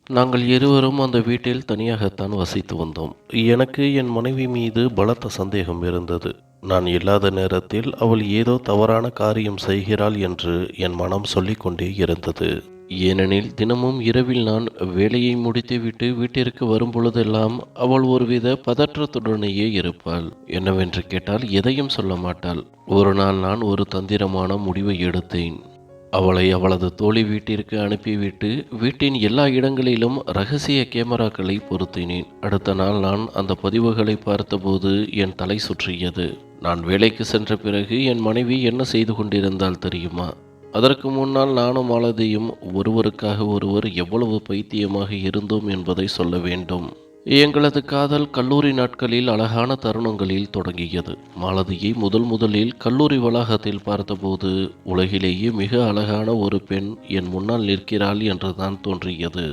நாங்கள் இருவரும் அந்த வீட்டில் தனியாகத்தான் வசித்து வந்தோம். எனக்கு என் மனைவி மீது பலத்த சந்தேகம் இருந்தது. நான் இல்லாத நேரத்தில் அவள் ஏதோ தவறான காரியம் செய்கிறாள் என்று என் மனம் சொல்லிக்கொண்டே இருந்தது. ஏனெனில் தினமும் இரவில் நான் வேலையை முடித்துவிட்டு வீட்டிற்கு வரும்பொழுதெல்லாம் அவள் ஒருவித பதற்றத்துடனேயே இருப்பாள். என்னவென்று கேட்டால் எதையும் சொல்ல மாட்டாள். ஒரு நாள் நான் ஒரு தந்திரமான முடிவை எடுத்தேன். அவளை அவளது தோழி வீட்டிற்கு அனுப்பிவிட்டு வீட்டின் எல்லா இடங்களிலும் ரகசிய கேமராக்களை பொருத்தினேன். அடுத்த நாள் நான் அந்த பதிவுகளை பார்த்தபோது என் தலை சுற்றியது. நான் வேலைக்கு சென்ற பிறகு என் மனைவி என்ன செய்து கொண்டிருந்தால் தெரியுமா? அதற்கு முன்னால் நானும் மாலதியும் ஒருவருக்காக ஒருவர் எவ்வளவு பைத்தியமாக இருந்தோம் என்பதை சொல்ல வேண்டும். எங்களது காதல் கல்லூரி நாட்களில் அழகான தருணங்களில் தொடங்கியது. மாலதியை முதலில் கல்லூரி வளாகத்தில் பார்த்தபோது உலகிலேயே மிக அழகான ஒரு பெண் என் முன்னால் நிற்கிறாள் என்றுதான் தோன்றியது.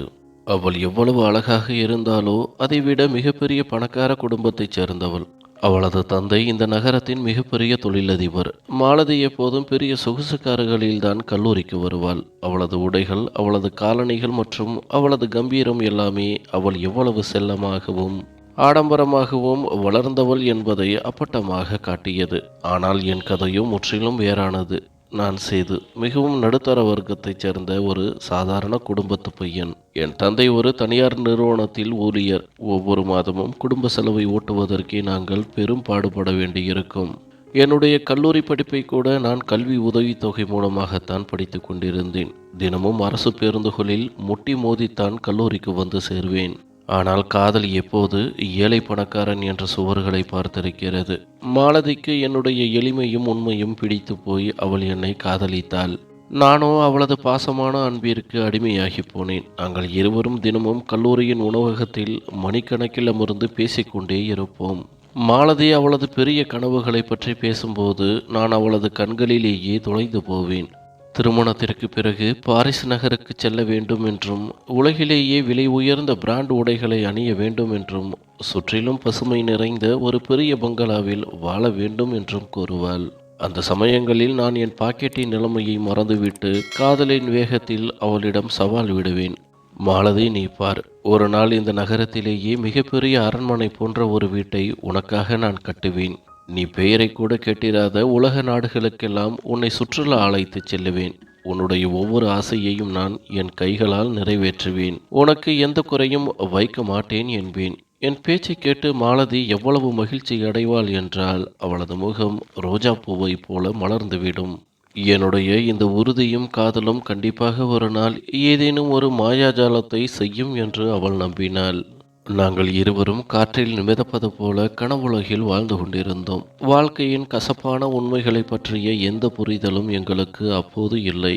அவள் எவ்வளவு அழகாக இருந்தாலோ அதைவிட மிகப்பெரிய பணக்கார குடும்பத்தைச் சேர்ந்தவள். அவளது தந்தை இந்த நகரத்தின் மிகப்பெரிய தொழிலதிபர். மாலதி எப்போதும் பெரிய சொகுசு கார்களில்தான் கல்லூரிக்கு வருவாள். அவளது உடைகள், அவளது காலணிகள் மற்றும் அவளது கம்பீரம் எல்லாமே அவள் எவ்வளவு செல்லமாகவும் ஆடம்பரமாகவும் வளர்ந்தவள் என்பதை அப்பட்டமாக காட்டியது. ஆனால் என் கதையோ முற்றிலும் வேறானது. நான் சேது, மிகவும் நடுத்தர வர்க்கத்தைச் சேர்ந்த ஒரு சாதாரண குடும்பத்து பையன். என் தந்தை ஒரு தனியார் நிறுவனத்தில் ஊழியர். ஒவ்வொரு மாதமும் குடும்ப செலவை ஓட்டுவதற்கே நாங்கள் பெரும் பாடுபட வேண்டியிருக்கும். என்னுடைய கல்லூரி படிப்பை கூட நான் கல்வி உதவித்தொகை மூலமாகத்தான் படித்து கொண்டிருந்தேன். தினமும் அரசு பேருந்துகளில் முட்டி மோதித்தான் கல்லூரிக்கு வந்து சேர்வேன். ஆனால் காதல் எப்போது ஏழை பணக்காரன் என்ற சுவர்களை பார்த்திருக்கிறது. மாலதிக்கு என்னுடைய எளிமையும் உண்மையும் பிடித்து போய் அவள் என்னை காதலித்தாள். நானோ அவளது பாசமான அன்பிற்கு அடிமையாகி போனேன். நாங்கள் இருவரும் தினமும் கல்லூரியின் உணவகத்தில் மணிக்கணக்கில் அமர்ந்து பேசிக்கொண்டே இருப்போம். மாலதி அவளது பெரிய கனவுகளை பற்றி பேசும்போது நான் அவளது கண்களிலேயே தொலைந்து போவேன். திருமணத்திற்கு பிறகு பாரிஸ் நகருக்கு செல்ல வேண்டும் என்றும், உலகிலேயே விலை உயர்ந்த பிராண்ட் உடைகளை அணிய வேண்டும் என்றும், சுற்றிலும் பசுமை நிறைந்த ஒரு பெரிய பங்களாவில் வாழ வேண்டும் என்றும் கூறுவாள். அந்த சமயங்களில் நான் என் பாக்கெட்டின் நிலைமையை மறந்துவிட்டு காதலின் வேகத்தில் அவளிடம் சவால் விடுவேன். மாலதி, நீ பார், ஒரு நாள் இந்த நகரத்திலேயே மிகப்பெரிய அரண்மனை போன்ற ஒரு வீட்டை உனக்காக நான் கட்டுவேன். நீ பெயரை கூட கேட்டிராத உலக நாடுகளுக்கெல்லாம் உன்னை சுற்றுலா அழைத்துச் செல்லுவேன். உன்னுடைய ஒவ்வொரு ஆசையையும் நான் என் கைகளால் நிறைவேற்றுவேன். உனக்கு எந்த குறையும் வைக்க மாட்டேன் என்பேன். என் பேச்சை கேட்டு மாலதி எவ்வளவு மகிழ்ச்சி அடைவாள் என்றால் அவளது முகம் ரோஜா பூவை போல மலர்ந்துவிடும். என்னுடைய இந்த உறுதியும் காதலும் கண்டிப்பாக ஒரு நாள் ஏதேனும் ஒரு மாயாஜாலத்தை செய்யும் என்று அவள் நம்பினாள். நாங்கள் இருவரும் காற்றில் மிதப்பது போல கனவுலகில் வாழ்ந்து கொண்டிருந்தோம். வாழ்க்கையின் கசப்பான உண்மைகளை பற்றிய எந்த புரிதலும் எங்களுக்கு அப்போது இல்லை.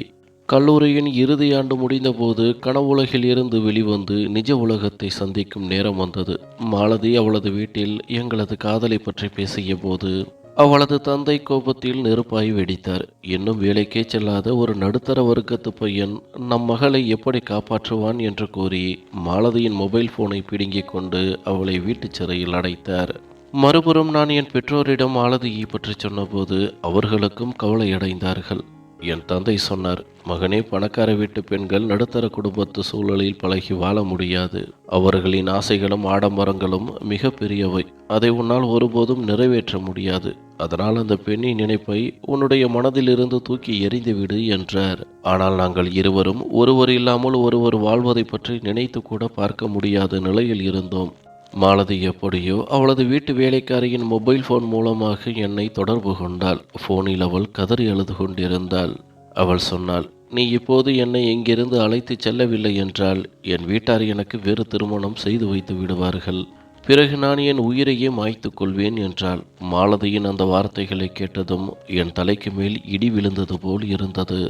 கல்லூரியின் இறுதி ஆண்டு முடிந்தபோது கனவுலகில் இருந்து வெளிவந்து நிஜ உலகத்தை சந்திக்கும் நேரம் வந்தது. மாலதி அவளது வீட்டில் எங்களது காதலை பற்றி பேசிய போது அவளது தந்தை கோபத்தில் நெருப்பாய் வெடித்தார். இன்னும் வேலைக்கே செல்லாத ஒரு நடுத்தர வர்க்கத்து பையன் நம் மகளை எப்படி காப்பாற்றுவான் என்று கூறி மாலதியின் மொபைல் போனை பிடுங்கிக் கொண்டு அவளை வீட்டுச் சிறையில் அடைத்தார். மறுபுறம் நான் என் பெற்றோரிடம் மாலதியை பற்றி சொன்னபோது அவர்களுக்கும் கவலையடைந்தார்கள். என் தந்தை சொன்னார், மகனே, பணக்கார வீட்டு பெண்கள் நடுத்தர குடும்பத்து சூழலில் பழகி வாழ முடியாது. அவர்களின் ஆசைகளும் ஆடம்பரங்களும் மிக பெரியவை. அதை உன்னால் ஒருபோதும் நிறைவேற்ற முடியாது. அதனால் அந்த பெண்ணின் நினைப்பை உன்னுடைய மனதிலிருந்து தூக்கி எறிந்துவிடு என்றார். ஆனால் நாங்கள் இருவரும் ஒருவர் இல்லாமல் ஒருவர் வாழ்வதை பற்றி நினைத்து கூட பார்க்க முடியாத நிலையில் இருந்தோம். மாலதி எப்படியோ அவளது வீட்டு வேலைக்காரியின் மொபைல் போன் மூலமாக என்னை தொடர்பு கொண்டாள். போனில் அவள் கதறி அழுது கொண்டிருந்தாள். அவள் சொன்னாள், நீ இப்போது என்னை இங்கிருந்து அழைத்து செல்லவில்லை என்றால் என் வீட்டார் எனக்கு வேறு திருமணம் செய்து வைத்து விடுவார்கள். பிறகு நான் என் உயிரையே மாய்த்து கொள்வேன் என்றாள். மாலதியின் அந்த வார்த்தைகளை கேட்டதும் என் தலைக்கு மேல் இடி விழுந்தது போல் இருந்தது.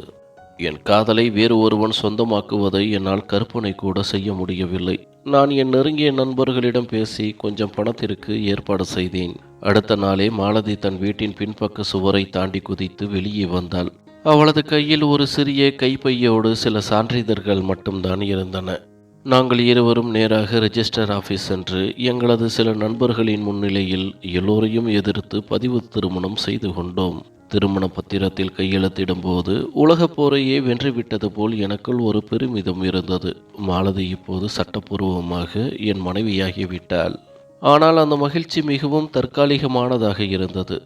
என் காதலை வேறு ஒருவன் சொந்தமாக்குவதை என்னால் கற்பனை கூட செய்ய முடியவில்லை. நான் என் நெருங்கிய நண்பர்களிடம் பேசி கொஞ்சம் பணத்திற்கு ஏற்பாடு செய்தேன். அடுத்த நாளே மாலதி தன் வீட்டின் பின்பக்க சுவரை தாண்டி குதித்து வெளியே வந்தாள். அவளது கையில் ஒரு சிறிய கைப்பையோடு சில சான்றிதழ்கள் மட்டும்தான் இருந்தன. நாங்கள் இருவரும் நேராக ரெஜிஸ்டர் ஆஃபீஸ் சென்று எங்களது சில நண்பர்களின் முன்னிலையில் எல்லோரையும் எதிர்த்து பதிவு திருமணம் செய்து கொண்டோம். திருமண பத்திரத்தில் கையெழுத்திடும்போது உலகப் போரையே வென்றுவிட்டது போல் எனக்குள் ஒரு பெருமிதம் இருந்தது. மாலதி இப்போது சட்டப்பூர்வமாக என் மனைவியாகிவிட்டாள். ஆனால் அந்த மகிழ்ச்சி மிகவும் தற்காலிகமானதாக இருந்தது.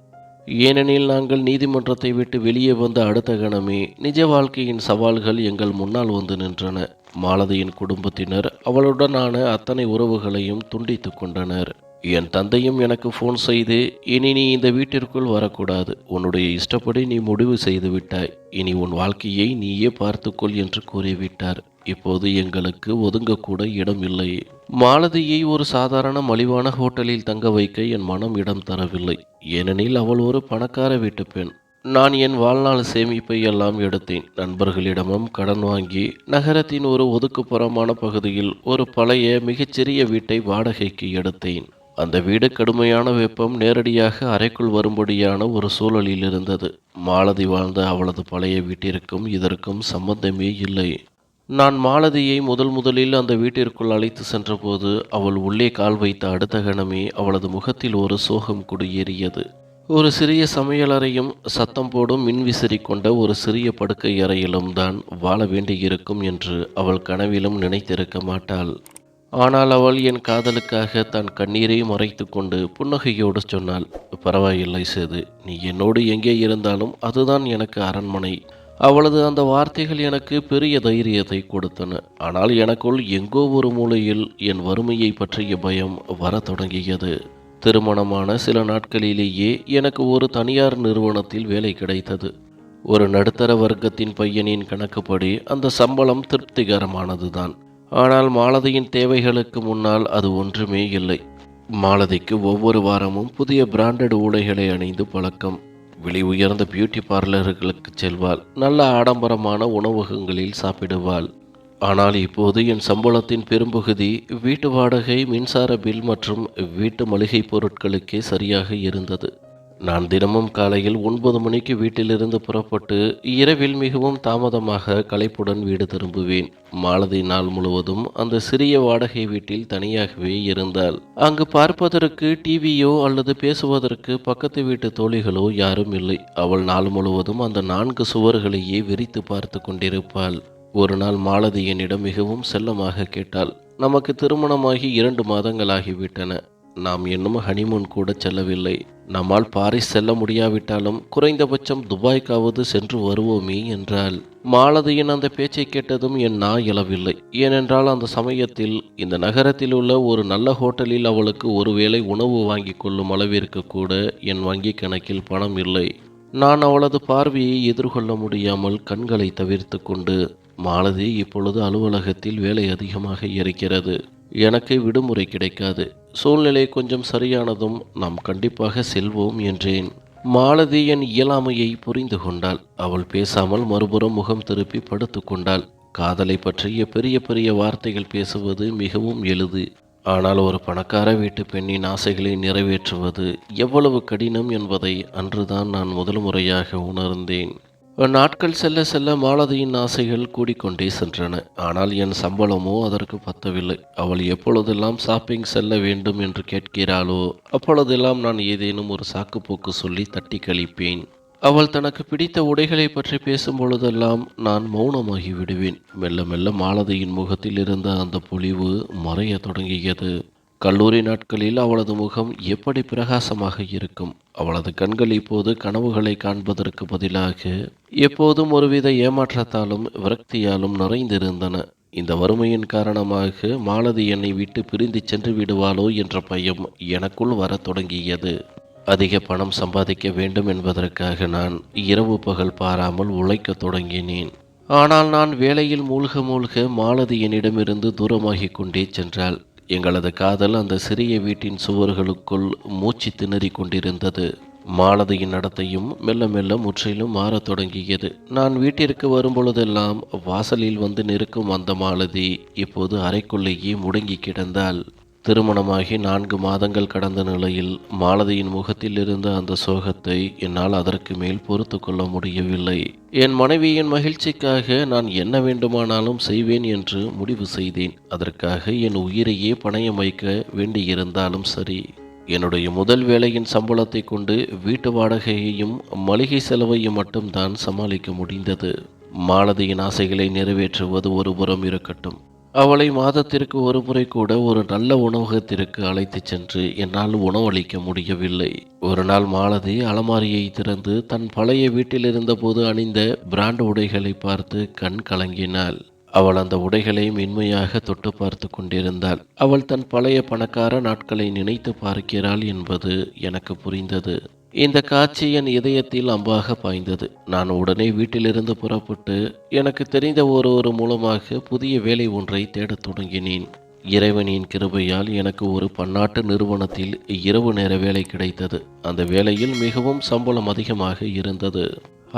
ஏனெனில் நாங்கள் நீதிமன்றத்தை விட்டு வெளியே வந்த அடுத்த கணமே நிஜ வாழ்க்கையின் சவால்கள் எங்கள் முன்னால் வந்து நின்றன. மாலதியின் குடும்பத்தினர் அவளுடனான அத்தனை உறவுகளையும் துண்டித்து கொண்டனர். என் தந்தையும் எனக்கு ஃபோன் செய்து, இனி நீ இந்த வீட்டிற்குள் வரக்கூடாது, உன்னுடைய இஷ்டப்படி நீ முடிவு செய்து விட்டாய், இனி உன் வாழ்க்கையை நீயே பார்த்துக்கொள் என்று கூறிவிட்டார். இப்போது எங்களுக்கு ஒதுங்கக்கூட இடம் இல்லை. மாலதியை ஒரு சாதாரண மலிவான ஹோட்டலில் தங்க வைக்க என் மனம் இடம் தரவில்லை. ஏனெனில் அவள் ஒரு பணக்கார வீட்டு பெண். நான் என் வாழ்நாள் சேமிப்பை எல்லாம் எடுத்தேன். நண்பர்களிடமும் கடன் வாங்கி நகரத்தின் ஒரு ஒதுக்குப்புறமான பகுதியில் ஒரு பழைய மிகச்சிறிய வீட்டை வாடகைக்கு எடுத்தேன். அந்த வீடு கடுமையான வெப்பம் நேரடியாக அறைக்குள் வரும்படியான ஒரு சூழலில் இருந்தது. மாலதி வாழ்ந்த அவளது பழைய வீட்டிற்கும் இதற்கும் சம்பந்தமே இல்லை. நான் மாலதியை முதலில் அந்த வீட்டிற்குள் அழைத்து சென்றபோது அவள் உள்ளே கால் வைத்த அடுத்த கணமே அவளது முகத்தில் ஒரு சோகம் குடியேறியது. ஒரு சிறிய சமையலறையும் சத்தம் போடும் மின்விசிறி கொண்ட ஒரு சிறிய படுக்கை அறையிலும் தான் வாழ வேண்டியிருக்கும் என்று அவள் கனவிலும் நினைத்திருக்க மாட்டாள். ஆனால் அவள் என் காதலுக்காக தன் கண்ணீரை மறைத்து கொண்டு புன்னகையோடு சொன்னாள், பரவாயில்லை சேது, நீ என்னோடு எங்கே இருந்தாலும் அதுதான் எனக்கு அரண்மனை. அவளது அந்த வார்த்தைகள் எனக்கு பெரிய தைரியத்தை கொடுத்தன. ஆனால் எனக்குள் எங்கோ ஒரு மூலையில் என் வறுமையை பற்றிய பயம் வர தொடங்கியது. திருமணமான சில நாட்களிலேயே எனக்கு ஒரு தனியார் நிறுவனத்தில் வேலை கிடைத்தது. ஒரு நடுத்தர வர்க்கத்தின் பையனின் கணக்குப்படி அந்த சம்பளம் திருப்திகரமானதுதான். ஆனால் மாலதியின் தேவைகளுக்கு முன்னால் அது ஒன்றுமே இல்லை. மாலதிக்கு ஒவ்வொரு வாரமும் புதிய பிராண்டட் உடைகளை அணிந்து பழக்கம். விலை உயர்ந்த பியூட்டி பார்லர்களுக்கு செல்வாள். நல்ல ஆடம்பரமான உணவகங்களில் சாப்பிடுவாள். ஆனால் இப்போது என் சம்பளத்தின் பெரும்பகுதி வீட்டு வாடகை, மின்சார பில் மற்றும் வீட்டு மளிகை பொருட்களுக்கே சரியாக இருந்தது. நான் தினமும் காலையில் 9 மணிக்கு வீட்டிலிருந்து புறப்பட்டு இரவில் மிகவும் தாமதமாக களைப்புடன் வீடு திரும்புவேன். மாலதி நாள் முழுவதும் அந்த சிறிய வாடகை வீட்டில் தனியாகவே இருந்தாள். அங்கு பார்ப்பதற்கு டிவியோ அல்லது பேசுவதற்கு பக்கத்து வீட்டு தோழிகளோ யாரும் இல்லை. அவள் நாள் முழுவதும் அந்த 4 சுவர்களையே விரித்து பார்த்து கொண்டிருப்பாள். ஒரு நாள் மாலதி என்னிடம் மிகவும் செல்லமாக கேட்டாள், நமக்கு திருமணமாகி 2 மாதங்களாகிவிட்டன. நாம் இன்னும் ஹனிமூன் கூட செல்லவில்லை. நம்மால் பாரிஸ் செல்ல முடியாவிட்டாலும் குறைந்தபட்சம் துபாய்க்காவது சென்று வருவோமே என்றாள். மாலதியின் அந்த பேச்சை கேட்டதும் என் நாய் எழவில்லை. ஏனென்றால் அந்த சமயத்தில் இந்த நகரத்தில் உள்ள ஒரு நல்ல ஹோட்டலில் அவளுக்கு ஒருவேளை உணவு வாங்கி கொள்ளும் அளவிற்கு கூட என் வங்கி கணக்கில் பணம் இல்லை. நான் அவளது பார்வையை எதிர்கொள்ள முடியாமல் கண்களை தவிர்த்து கொண்டு, மாலதி, இப்பொழுது அலுவலகத்தில் வேலை அதிகமாக இருக்கிறது, எனக்கு விடுமுறை கிடைக்காது, சூழ்நிலை கொஞ்சம் சரியானதும் நாம் கண்டிப்பாக செல்வோம் என்றேன். மாலதி என் இயலாமையை புரிந்து கொண்டாள். அவள் பேசாமல் மறுபுறம் முகம் திருப்பி படுத்து கொண்டாள். காதலை பற்றிய பெரிய பெரிய வார்த்தைகள் பேசுவது மிகவும் எளிது. ஆனால் ஒரு பணக்கார வீட்டு பெண்ணின் ஆசைகளை நிறைவேற்றுவது எவ்வளவு கடினம் என்பதை அன்றுதான் நான் முதல் முறையாக உணர்ந்தேன். நாட்கள் செல்ல செல்ல மாலதியின் ஆசைகள் கூடிக்கொண்டே சென்றன. ஆனால் என் சம்பளமோ அதற்கு பத்தவில்லை. அவள் எப்பொழுதெல்லாம் ஷாப்பிங் செல்ல வேண்டும் என்று கேட்கிறாளோ அப்பொழுதெல்லாம் நான் ஏதேனும் ஒரு சாக்குப்போக்கு சொல்லி தட்டி கழிப்பேன். அவள் தனக்கு பிடித்த உடைகளை பற்றி பேசும் பொழுதெல்லாம் நான் மௌனமாகி விடுவேன். மெல்ல மெல்ல மாலதியின் முகத்தில் இருந்த அந்த பொலிவு மறைய தொடங்கியது. கல்லூரி நாட்களில் அவளது முகம் எப்படி பிரகாசமாக இருக்கும். அவளது கண்கள் இப்போது கனவுகளை காண்பதற்கு பதிலாக எப்போதும் ஒருவித ஏமாற்றத்தாலும் விரக்தியாலும் நிறைந்திருந்தன. இந்த வறுமையின் காரணமாக மாலதி என்னை விட்டு பிரிந்து சென்று விடுவாளோ என்ற பயம் எனக்குள் வரத் தொடங்கியது. அதிக பணம் சம்பாதிக்க வேண்டும் என்பதற்காக நான் இரவு பகல் பாராமல் உழைக்க தொடங்கினேன். ஆனால் நான் வேலையில் மூழ்க மூழ்க மாலதி என்னிடமிருந்து தூரமாகிக் கொண்டே சென்றாள். எங்களது காதல் அந்த சிறிய வீட்டின் சுவர்களுக்குள் மூச்சு திணறிக் கொண்டிருந்தது. மாலதியின் நடத்தையும் மெல்ல மெல்ல முற்றிலும் மாறத் தொடங்கியது. நான் வீட்டிற்கு வரும்பொழுதெல்லாம் வாசலில் வந்து நிற்கும் அந்த மாலதி இப்போது அறைக்குள்ளேயே முடங்கி கிடந்தாள். திருமணமாகி 4 மாதங்கள் கடந்த நிலையில் மாலதியின் முகத்தில் இருந்த அந்த சோகத்தை என்னால் அதற்கு மேல் பொறுத்து கொள்ள முடியவில்லை. என் மனைவியின் மகிழ்ச்சிக்காக நான் என்ன வேண்டுமானாலும் செய்வேன் என்று முடிவு செய்தேன். அதற்காக என் உயிரையே பணயம் வைக்க வேண்டியிருந்தாலும் சரி. என்னுடைய முதல் வேலையின் சம்பளத்தை கொண்டு வீட்டு வாடகையையும் மளிகை செலவையும் மட்டும்தான் சமாளிக்க முடிந்தது. மாலதியின் ஆசைகளை நிறைவேற்றுவது ஒருபுறம் இருக்கட்டும், அவளை மாதத்திற்கு ஒரு முறை கூட ஒரு நல்ல உணவகத்திற்கு அழைத்துச் சென்று என்னால் உணவளிக்க முடியவில்லை. ஒரு நாள் மாலதி அலமாரியை திறந்து தன் பழைய வீட்டில் இருந்தபோது அணிந்த பிராண்ட் உடைகளை பார்த்து கண் கலங்கினாள். அவள் அந்த உடைகளை மென்மையாக தொட்டு பார்த்து கொண்டிருந்தாள். அவள் தன் பழைய பணக்கார நாட்களை நினைத்து பார்க்கிறாள் என்பது எனக்கு புரிந்தது. இந்த காட்சி என் இதயத்தில் அம்பாக பாய்ந்தது. நான் உடனே வீட்டிலிருந்து புறப்பட்டு எனக்கு தெரிந்த ஒருவர் மூலமாக புதிய வேலை ஒன்றை தேடத் தொடங்கினேன். இறைவனின் கிருபையால் எனக்கு ஒரு பன்னாட்டு நிறுவனத்தில் இரவு நேர வேலை கிடைத்தது. அந்த வேலையில் மிகவும் சம்பளம் அதிகமாக இருந்தது.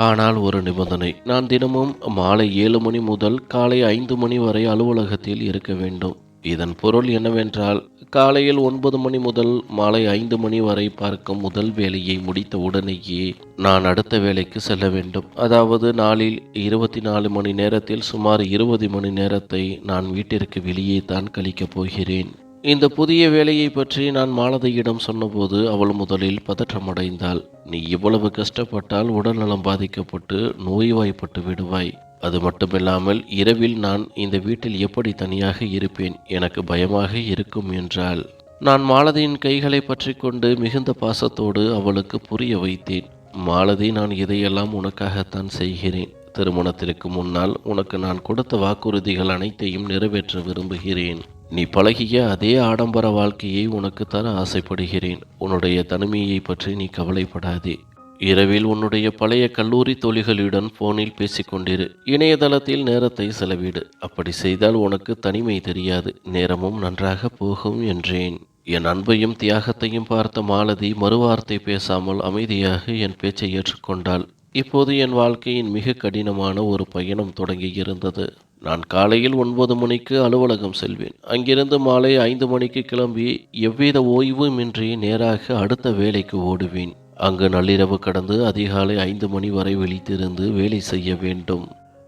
ஆனால் ஒரு நிபந்தனை, நான் தினமும் மாலை 7 மணி முதல் காலை 5 மணி வரை அலுவலகத்தில் இருக்க வேண்டும். இதன் பொருள் என்னவென்றால், காலையில் 9 மணி முதல் மாலை 5 மணி வரை பார்க்கும் முதல் வேலையை முடித்த உடனேயே நான் அடுத்த வேலைக்கு செல்ல வேண்டும். அதாவது நாளில் 24 மணி நேரத்தில் சுமார் 20 மணி நேரத்தை நான் வீட்டிற்கு வெளியே தான் கழிக்கப் போகிறேன். இந்த புதிய வேலையை பற்றி நான் மாலதியிடம் சொன்னபோது அவள் முதலில் பதற்றமடைந்தாள். நீ இவ்வளவு கஷ்டப்பட்டால் உடல்நலம் பாதிக்கப்பட்டு நோய்வாய்ப்பட்டு விடுவாய். அது மட்டுமில்லாமல் இரவில் நான் இந்த வீட்டில் எப்படி தனியாக இருப்பேன், எனக்கு பயமாக இருக்கும் என்றாள். நான் மாலதியின் கைகளை பற்றி கொண்டு மிகுந்த பாசத்தோடு அவளுக்கு புரிய வைத்தேன். மாலதி, நான் இதையெல்லாம் உனக்காகத்தான் செய்கிறேன். திருமணத்திற்கு முன்னால் உனக்கு நான் கொடுத்த வாக்குறுதிகள் அனைத்தையும் நிறைவேற்ற விரும்புகிறேன். நீ பழகிய அதே ஆடம்பர வாழ்க்கையை உனக்கு தர ஆசைப்படுகிறேன். உன்னுடைய தனிமையை பற்றி நீ கவலைப்படாதே. இரவில் உன்னுடைய பழைய கல்லூரி தோழிகளுடன் போனில் பேசிக்கொண்டிரு. இணையதளத்தில் நேரத்தை செலவிடு. அப்படி செய்தால் உனக்கு தனிமை தெரியாது, நேரமும் நன்றாக போகும் என்றேன். என் அன்பையும் தியாகத்தையும் பார்த்த மாலதி மறுவார்த்தை பேசாமல் அமைதியாக என் பேச்சை ஏற்றுக்கொண்டாள். இப்போது என் வாழ்க்கையின் மிக கடினமான ஒரு பயணம் தொடங்கியிருந்தது. நான் காலையில் 9 மணிக்கு அலுவலகம் செல்வேன். அங்கிருந்து மாலை 5 மணிக்கு கிளம்பி எவ்வித ஓய்வுமின்றி நேராக அடுத்த வேலைக்கு ஓடுவேன். அங்கு நள்ளிரவு கடந்து அதிகாலை 5 மணி வரை விழித்திருந்து வேலை செய்ய வேண்டும்.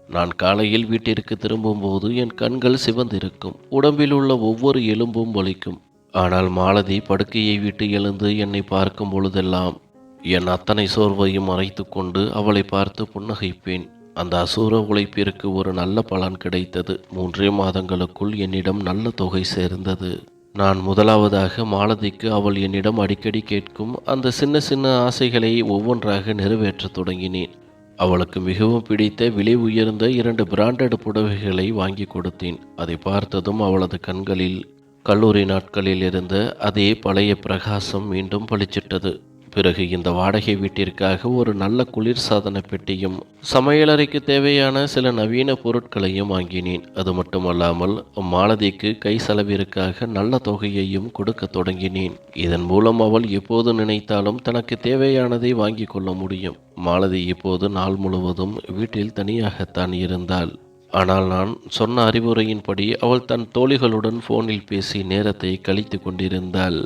நான் காலையில் வீட்டிற்கு திரும்பும்போது என் கண்கள் சிவந்திருக்கும். உடம்பில் உள்ள ஒவ்வொரு எலும்பும் வலிக்கும். ஆனால் மாலதி படுக்கையை விட்டு எழுந்து என்னை பார்க்கும் பொழுதெல்லாம் என் அத்தனை சோர்வையும் மறைத்து கொண்டு அவளை பார்த்து புன்னகைப்பேன். அந்த அசூர உழைப்பிற்கு ஒரு நல்ல பலன் கிடைத்தது. 3 மாதங்களுக்குள் என்னிடம் நல்ல தொகை சேர்ந்தது. நான் முதலாவதாக மாலதிக்கு அவள் என்னிடம் அடிக்கடி கேட்கும் அந்த சின்ன சின்ன ஆசைகளை ஒவ்வொன்றாக நிறைவேற்றத் தொடங்கினேன். அவளுக்கு மிகவும் பிடித்த விலை உயர்ந்த 2 பிராண்டட் புடவைகளை வாங்கி கொடுத்தேன். அதை பார்த்ததும் அவளது கண்களில் கல்லூரி நாட்களில் இருந்த அதே பழைய பிரகாசம் மீண்டும் பளிச்சிட்டது. பிறகு இந்த வாடகை வீட்டிற்காக ஒரு நல்ல குளிர்சாதன பெட்டியும் சமையலறைக்கு தேவையான சில நவீன பொருட்களையும் வாங்கினேன். அது மட்டுமல்லாமல் மாலதிக்கு கை செலவிற்காக நல்ல தொகையையும் கொடுக்க தொடங்கினேன். இதன் மூலம் அவள் எப்போது நினைத்தாலும் தனக்கு தேவையானதை வாங்கி கொள்ள முடியும். மாலதி இப்போது நாள் முழுவதும் வீட்டில் தனியாகத்தான் இருந்தாள். ஆனால் நான் சொன்ன அறிவுரையின்படி அவள் தன் தோழிகளுடன் போனில் பேசி நேரத்தை கழித்து கொண்டிருந்தாள்.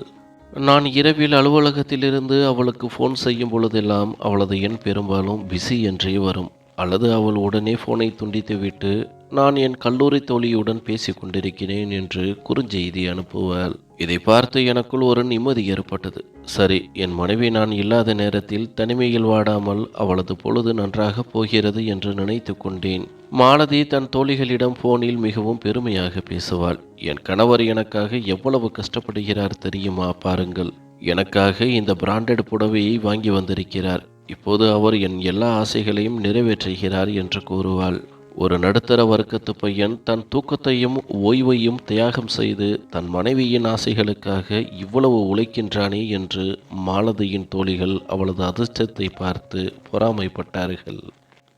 நான் இரவில் அலுவலகத்திலிருந்து அவளுக்கு ஃபோன் செய்யும் பொழுதெல்லாம் அவளது எண் பெரும்பாலும் பிஸி என்றே வரும். அல்லது அவள் உடனே ஃபோனை துண்டித்துவிட்டு நான் என் கல்லூரி தோழியுடன் பேசி கொண்டிருக்கிறேன் என்று குறுஞ்செய்தி அனுப்புவாள். இதை பார்த்து எனக்குள் ஒரு நிம்மதி ஏற்பட்டது. சரி, என் மனைவி நான் இல்லாத நேரத்தில் தனிமையில் வாடாமல் அவளது பொழுது நன்றாக போகிறது என்று நினைத்து கொண்டேன். மாலதி தன் தோழிகளிடம் போனில் மிகவும் பெருமையாக பேசுவாள். என் கணவர் எனக்காக எவ்வளவு கஷ்டப்படுகிறார் தெரியுமா, பாருங்கள். எனக்காக இந்த பிராண்டட் புடவையை வாங்கி வந்திருக்கிறார். இப்போது அவர் என் எல்லா ஆசைகளையும் நிறைவேற்றுகிறார் என்று கூறுவாள். ஒரு நடுத்தர வர்க்கத்து பையன் தன் தூக்கத்தையும் ஓய்வையும் தியாகம் செய்து தன் மனைவியின் ஆசைகளுக்காக இவ்வளவு உழைக்கின்றானே என்று மாலதியின் தோழிகள் அவளது அதிர்ஷ்டத்தை பார்த்து பொறாமைப்பட்டார்கள்.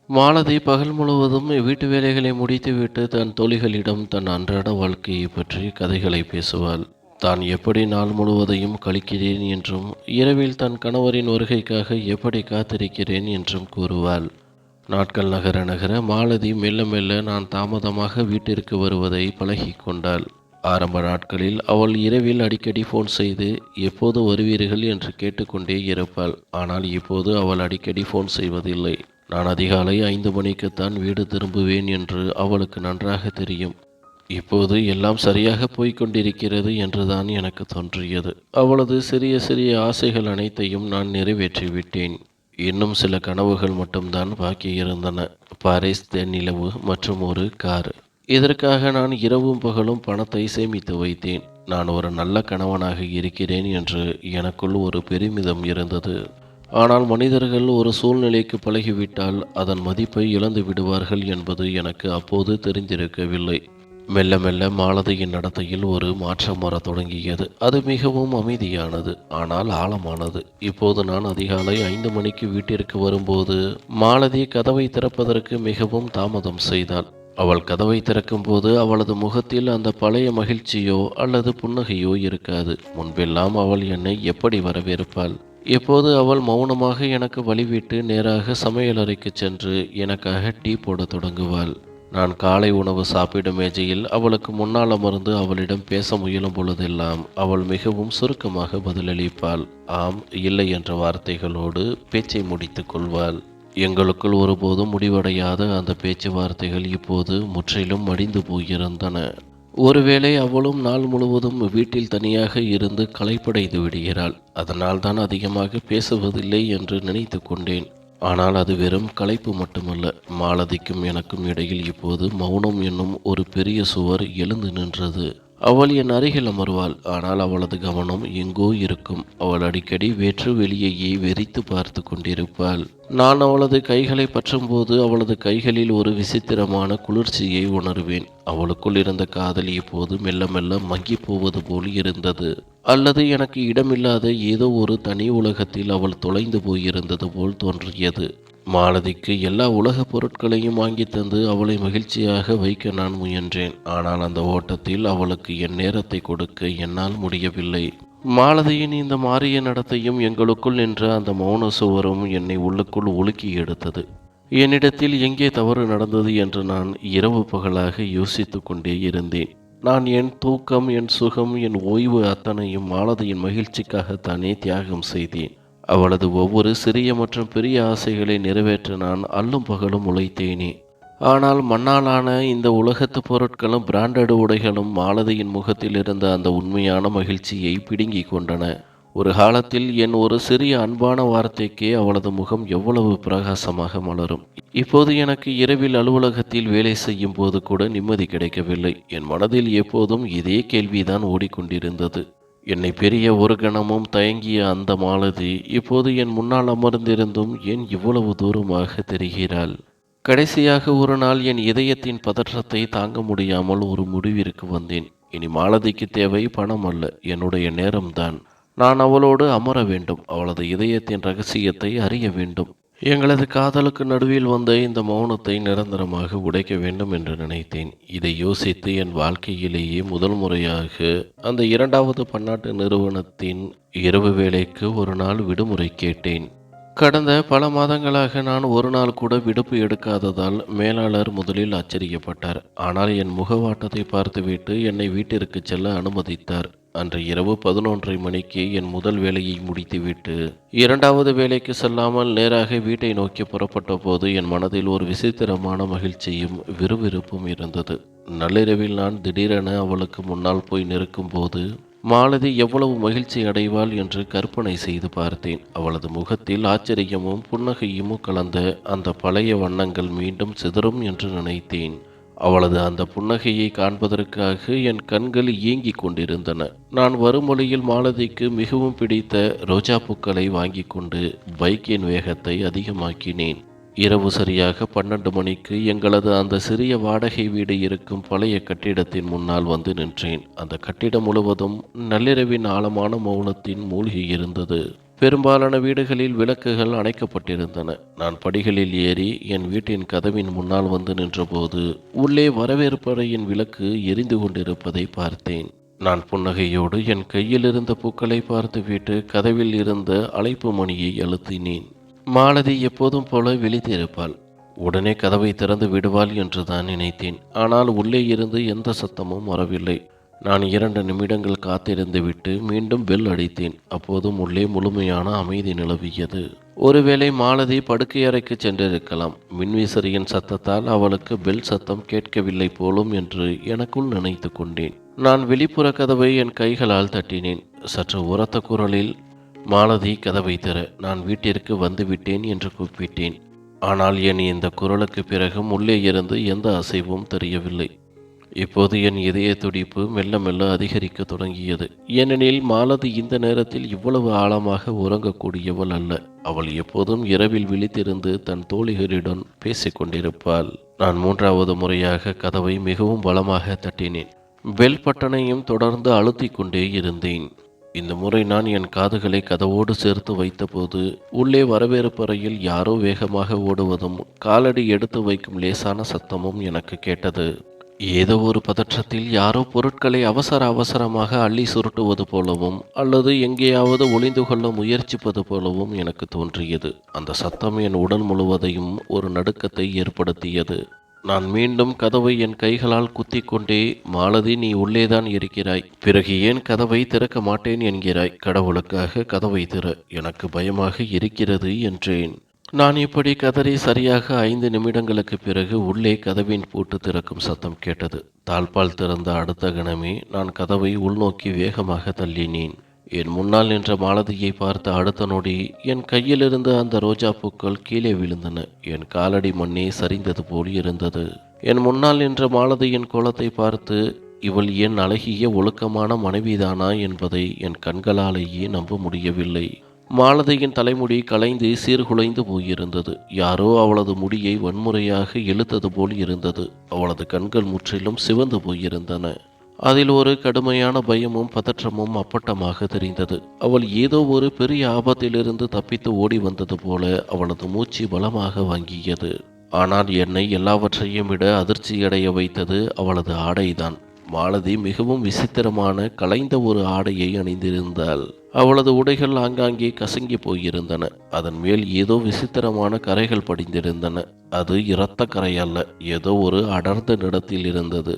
மாலதி பகல் முழுவதும் வீட்டு வேலைகளை முடித்துவிட்டு தன் தோழிகளிடம் தன் அன்றாட வாழ்க்கையை பற்றி கதைகளை பேசுவாள். தான் எப்படி நாள் முழுவதையும் கழிக்கிறேன் என்றும் இரவில் தன் கணவரின் வருகைக்காக எப்படி காத்திருக்கிறேன் என்றும் கூறுவாள். நாட்கள் நகர நகர மாலதி மெல்ல மெல்ல நான் தாமதமாக வீட்டிற்கு வருவதை பழகி கொண்டாள். ஆரம்ப நாட்களில் அவள் இரவில் அடிக்கடி ஃபோன் செய்து எப்போது வருவீர்கள் என்று கேட்டுக்கொண்டே இருப்பாள். ஆனால் இப்போது அவள் அடிக்கடி ஃபோன் செய்வதில்லை. நான் அதிகாலை 5 மணிக்குத்தான் வீடு திரும்புவேன் என்று அவளுக்கு நன்றாக தெரியும். இப்போது எல்லாம் சரியாக போய்க் கொண்டிருக்கிறது என்றுதான் எனக்கு தோன்றியது. அவளது சிறிய சிறிய ஆசைகள் அனைத்தையும் நான் நிறைவேற்றிவிட்டேன். இன்னும் சில கனவுகள் மட்டும்தான் பாக்கி இருந்தன. பாரிஸ், தென்னிலவு மற்றும் ஒரு கார். இதற்காக நான் இரவும் பகலும் பணத்தை சேமித்து வைத்தேன். நான் ஒரு நல்ல கணவனாக இருக்கிறேன் என்று எனக்குள் ஒரு பெருமிதம் இருந்தது. ஆனால் மனிதர்கள் ஒரு சூழ்நிலைக்கு பழகிவிட்டால் அதன் மதிப்பை இழந்து விடுவார்கள் என்பது எனக்கு அப்போது தெரிந்திருக்கவில்லை. மெல்ல மெல்ல மாலதியின் நடத்தையில் ஒரு மாற்றம் வரத் தொடங்கியது. அது மிகவும் அமைதியானது, ஆனால் ஆழமானது. இப்போது நான் அதிகாலை 5 மணிக்கு வீட்டிற்கு வரும்போது மாலதி கதவை திறப்பதற்கு மிகவும் தாமதம் செய்தாள். அவள் கதவை திறக்கும்போது அவளது முகத்தில் அந்த பழைய மகிழ்ச்சியோ அல்லது புன்னகையோ இருக்காது. முன்பெல்லாம் அவள் என்னை எப்படி வரவேற்பாள்? இப்போது அவள் மௌனமாக எனக்கு வழிவிட்டு நேராக சமையலறைக்கு சென்று எனக்காக டீ போடத் தொடங்குவாள். நான் காலை உணவு சாப்பிடும் மேஜையில் அவளுக்கு முன்னால் அமர்ந்து அவளிடம் பேச முயலும் பொழுதெல்லாம் அவள் மிகவும் சுருக்கமாக பதிலளிப்பாள். ஆம், இல்லை என்ற வார்த்தைகளோடு பேச்சை முடித்துக் கொள்வாள். எங்களுக்குள் ஒருபோதும் முடிவடையாத அந்த பேச்சுவார்த்தைகள் இப்போது முற்றிலும் மடிந்து போயிருந்தன. ஒருவேளை அவளும் நாள் முழுவதும் வீட்டில் தனியாக இருந்து களைப்படைந்து விடுகிறாள். அதனால் தான் அதிகமாக பேசுவதில்லை என்று நினைத்து கொண்டேன். ஆனால் அது வெறும் களைப்பு மட்டுமல்ல. மாலதிக்கும் எனக்கும் இடையில் இப்போது மௌனம் என்னும் ஒரு பெரிய சுவர் எழுந்து நின்றது. அவள் என் அருகில் அமர்வாள், ஆனால் அவளது கவனம் எங்கோ இருக்கும். அவள் அடிக்கடி வெற்று வெளியையே வெறித்து பார்த்து கொண்டிருப்பாள். நான் அவளது கைகளை பற்றும்போது அவளது கைகளில் ஒரு விசித்திரமான குளிர்ச்சியை உணர்வேன். அவளுக்குள் இருந்த காதல் இப்போது மெல்ல மெல்ல மங்கி போவது போல் இருந்தது. அல்லது எனக்கு இடமில்லாத ஏதோ ஒரு தனி உலகத்தில் அவள் தொலைந்து போயிருந்தது போல் தோன்றியது. மாலதிக்கு எல்லா உலகப் பொருட்களையும் வாங்கி தந்து அவளை மகிழ்ச்சியாக வைக்க நான் முயன்றேன். ஆனால் அந்த ஓட்டத்தில் அவளுக்கு என் நேரத்தை கொடுக்க என்னால் முடியவில்லை. மாலதியின் இந்த மாறிய நடத்தையும் எங்களுக்குள் நின்ற அந்த மௌன சுவரும் என்னை உள்ளுக்குள் உலுக்கி எடுத்தது. என்னிடத்தில் எங்கே தவறு நடந்தது என்று நான் இரவு பகலாக யோசித்து கொண்டே இருந்தேன். நான் என் தூக்கம், என் சுகம், என் ஓய்வு அத்தனையும் மாலதியின் மகிழ்ச்சிக்காகத்தானே தியாகம் செய்தேன். அவளது ஒவ்வொரு சிறிய மற்றும் பெரிய ஆசைகளை நிறைவேற்ற நான் அல்லும் பகலும் உழைத்தேனே. ஆனால் மண்ணாலான இந்த உலகத்து பொருட்களும் பிராண்டட் உடைகளும் மாலதியின் முகத்தில் இருந்த அந்த உண்மையான மகிழ்ச்சியை பிடுங்கி கொண்டன. ஒரு காலத்தில் என் ஒரு சிறிய அன்பான வார்த்தைக்கே அவளது முகம் எவ்வளவு பிரகாசமாக மலரும். இப்போது எனக்கு இரவில் அலுவலகத்தில் வேலை செய்யும் போது கூட நிம்மதி கிடைக்கவில்லை. என் மனதில் எப்போதும் இதே கேள்விதான் ஓடிக்கொண்டிருந்தது. என்னை பெரிய ஒரு கணமும் தயங்கிய அந்த மாலதி இப்போது என் முன்னால் அமர்ந்திருந்தும் ஏன் இவ்வளவு தூரமாக தெரிகிறாள்? கடைசியாக ஒரு நாள் என் இதயத்தின் பதற்றத்தை தாங்க முடியாமல் ஒரு முடிவிற்கு வந்தேன். இனி மாலதிக்கு தேவை பணம் அல்ல, என்னுடைய நேரம்தான். நான் அவளோடு அமர வேண்டும். அவளது இதயத்தின் ரகசியத்தை அறிய வேண்டும். எங்களது காதலுக்கு நடுவில் வந்த இந்த மௌனத்தை நிரந்தரமாக உடைக்க வேண்டும் என்று நினைத்தேன். இதை யோசித்து என் வாழ்க்கையிலேயே முதல் முறையாக அந்த 2வது பன்னாட்டு நிறுவனத்தின் இரவு வேளைக்கு ஒரு நாள் விடுமுறை கேட்டேன். கடந்த பல மாதங்களாக நான் ஒரு நாள் கூட விடுப்பு எடுக்காததால் மேலாளர் முதலில் ஆச்சரியப்பட்டார். ஆனால் என் முகவாட்டத்தை பார்த்துவிட்டு என்னை வீட்டிற்கு செல்ல அனுமதித்தார். அன்று இரவு 11:30 மணிக்கு என் முதல் வேலையை முடித்துவிட்டு 2வது வேலைக்கு செல்லாமல் நேராக வீட்டை நோக்கி புறப்பட்ட போது என் மனதில் ஒரு விசித்திரமான மகிழ்ச்சியும் விறுவிறுப்பும் இருந்தது. நள்ளிரவில் நான் திடீரென அவளுக்கு முன்னால் போய் நிற்கும் போது மாலதி எவ்வளவு மகிழ்ச்சி அடைவாள் என்று கற்பனை செய்து பார்த்தேன். அவளது முகத்தில் ஆச்சரியமும் புன்னகையும் கலந்த அந்த பழைய வண்ணங்கள் மீண்டும் சிதறும் என்று நினைத்தேன். அவளது அந்த புன்னகையை காண்பதற்காக என் கண்கள் ஏங்கிக் கொண்டிருந்தன. நான் வரும் வழியில் மாலதிக்கு மிகவும் பிடித்த ரோஜா பூக்களை வாங்கி கொண்டு பைக்கின் வேகத்தை அதிகமாக்கினேன். இரவு சரியாக 12 மணிக்கு எங்களது அந்த சிறிய வாடகை வீடு இருக்கும் பழைய கட்டிடத்தின் முன்னால் வந்து நின்றேன். அந்த கட்டிடம் முழுவதும் நள்ளிரவின் ஆழமான மௌனத்தின் மூழ்கி இருந்தது. பெரும்பாலான வீடுகளில் விளக்குகள் அணைக்கப்பட்டிருந்தன. நான் படிகளில் ஏறி என் வீட்டின் கதவின் முன்னால் வந்து நின்றபோது உள்ளே வரவேற்பறையின் விளக்கு எரிந்து கொண்டிருப்பதை பார்த்தேன். நான் புன்னகையோடு என் கையில் இருந்த பூக்களை பார்த்துவிட்டு கதவில் இருந்த அழைப்பு மணியை அழுத்தினேன். மாலதி எப்போதும் போல விழித்திருப்பாள். உடனே கதவை திறந்து விடுவாள் என்று தான் நினைத்தேன். ஆனால் உள்ளே இருந்து எந்த சத்தமும் வரவில்லை. நான் 2 நிமிடங்கள் காத்திருந்து விட்டு மீண்டும் பெல் அடித்தேன். அப்போதும் உள்ளே முழுமையான அமைதி நிலவியது. ஒருவேளை மாலதி படுக்கை அறைக்கு சென்றிருக்கலாம். மின்விசிறியின் சத்தத்தால் அவளுக்கு பெல் சத்தம் கேட்கவில்லை போலும் என்று எனக்குள் நினைத்து கொண்டேன். நான் வெளிப்புற கதவை என் கைகளால் தட்டினேன். சற்று உரத்த குரலில், மாலதி, கதவை திற, நான் வீட்டிற்கு வந்துவிட்டேன் என்று கூப்பிட்டேன். ஆனால் என் இந்த குரலுக்கு பிறகும் உள்ளே இருந்து எந்த அசைவும் தெரியவில்லை. இப்போது என் இதய துடிப்பு மெல்ல மெல்ல அதிகரிக்க தொடங்கியது. ஏனெனில் மாலதி இந்த நேரத்தில் இவ்வளவு ஆழமாக உறங்கக்கூடியவள் அல்ல. அவள் எப்போதும் இரவில் விழித்திருந்து தன் தோழிகளுடன் பேசிக் கொண்டிருப்பாள். நான் 3வது முறையாக கதவை மிகவும் பலமாக தட்டினேன். பெல் பட்டனையும் தொடர்ந்து அழுத்திக் கொண்டே இருந்தேன். இந்த முறை நான் என் காதுகளை கதவோடு சேர்த்து வைத்தபோது உள்ளே வரவேற்பறையில் யாரோ வேகமாக ஓடுவதும் காலடி எடுத்து வைக்கும் லேசான சத்தமும் எனக்கு கேட்டது. ஏதோ ஒரு பதற்றத்தில் யாரோ பொருட்களை அவசர அவசரமாக அள்ளி சுருட்டுவது போலவும் அல்லது எங்கேயாவது ஒளிந்து கொள்ள முயற்சிப்பது போலவும் எனக்கு தோன்றியது. அந்த சத்தம் என் உடல் முழுவதையும் ஒரு நடுக்கத்தை ஏற்படுத்தியது. நான் மீண்டும் கதவை என் கைகளால் குத்தி கொண்டே, மாலதி, நீ உள்ளேதான் இருக்கிறாய், பிறகு ஏன் கதவை திறக்க மாட்டேன் என்கிறாய்? கடவுளுக்காக கதவை திற, எனக்கு பயமாக இருக்கிறது என்றேன். நான் இப்படி கதறி சரியாக 5 நிமிடங்களுக்கு பிறகு உள்ளே கதவின் பூட்டு திறக்கும் சத்தம் கேட்டது. தாழ்பால் திறந்த அடுத்த கணமே நான் கதவை உள்நோக்கி வேகமாக தள்ளினேன். என் முன்னால் நின்ற மாலதியை பார்த்த அடுத்த நொடி என் கையிலிருந்து அந்த ரோஜா பூக்கள் கீழே விழுந்தன. என் காலடி மண்ணே சரிந்தது போல் இருந்தது. என் முன்னால் நின்ற மாலதியின் கோலத்தை பார்த்து, இவள் என் அழகிய ஒழுக்கமான மனைவிதானா என்பதை என் கண்களாலேயே நம்ப முடியவில்லை. மாலதியின் தலைமுடி கலைந்து சீர்குலைந்து போயிருந்தது. யாரோ அவளது முடியை வன்முறையாக இழுத்தது போல் இருந்தது. அவளது கண்கள் முற்றிலும் சிவந்து போயிருந்தன. அதில் ஒரு கடுமையான பயமும் பதற்றமும் அப்பட்டமாக தெரிந்தது. அவள் ஏதோ ஒரு பெரிய ஆபத்திலிருந்து தப்பித்து ஓடி வந்தது போல அவளது மூச்சு பலமாக வாங்கியது. ஆனால் என்னை எல்லாவற்றையும் விட அதிர்ச்சியடைய வைத்தது அவளது ஆடைதான். மாலதி மிகவும் விசித்திரமான கலைந்த ஒரு ஆடையை அணிந்திருந்தாள். அவளது உடைகள் ஆங்காங்கே கசங்கி போயிருந்தன. அதன் மேல் ஏதோ விசித்திரமான கரைகள் படிந்திருந்தன. அது இரத்த கரை அல்ல, ஏதோ ஒரு அடர்ந்த நிறத்தில் இருந்தது.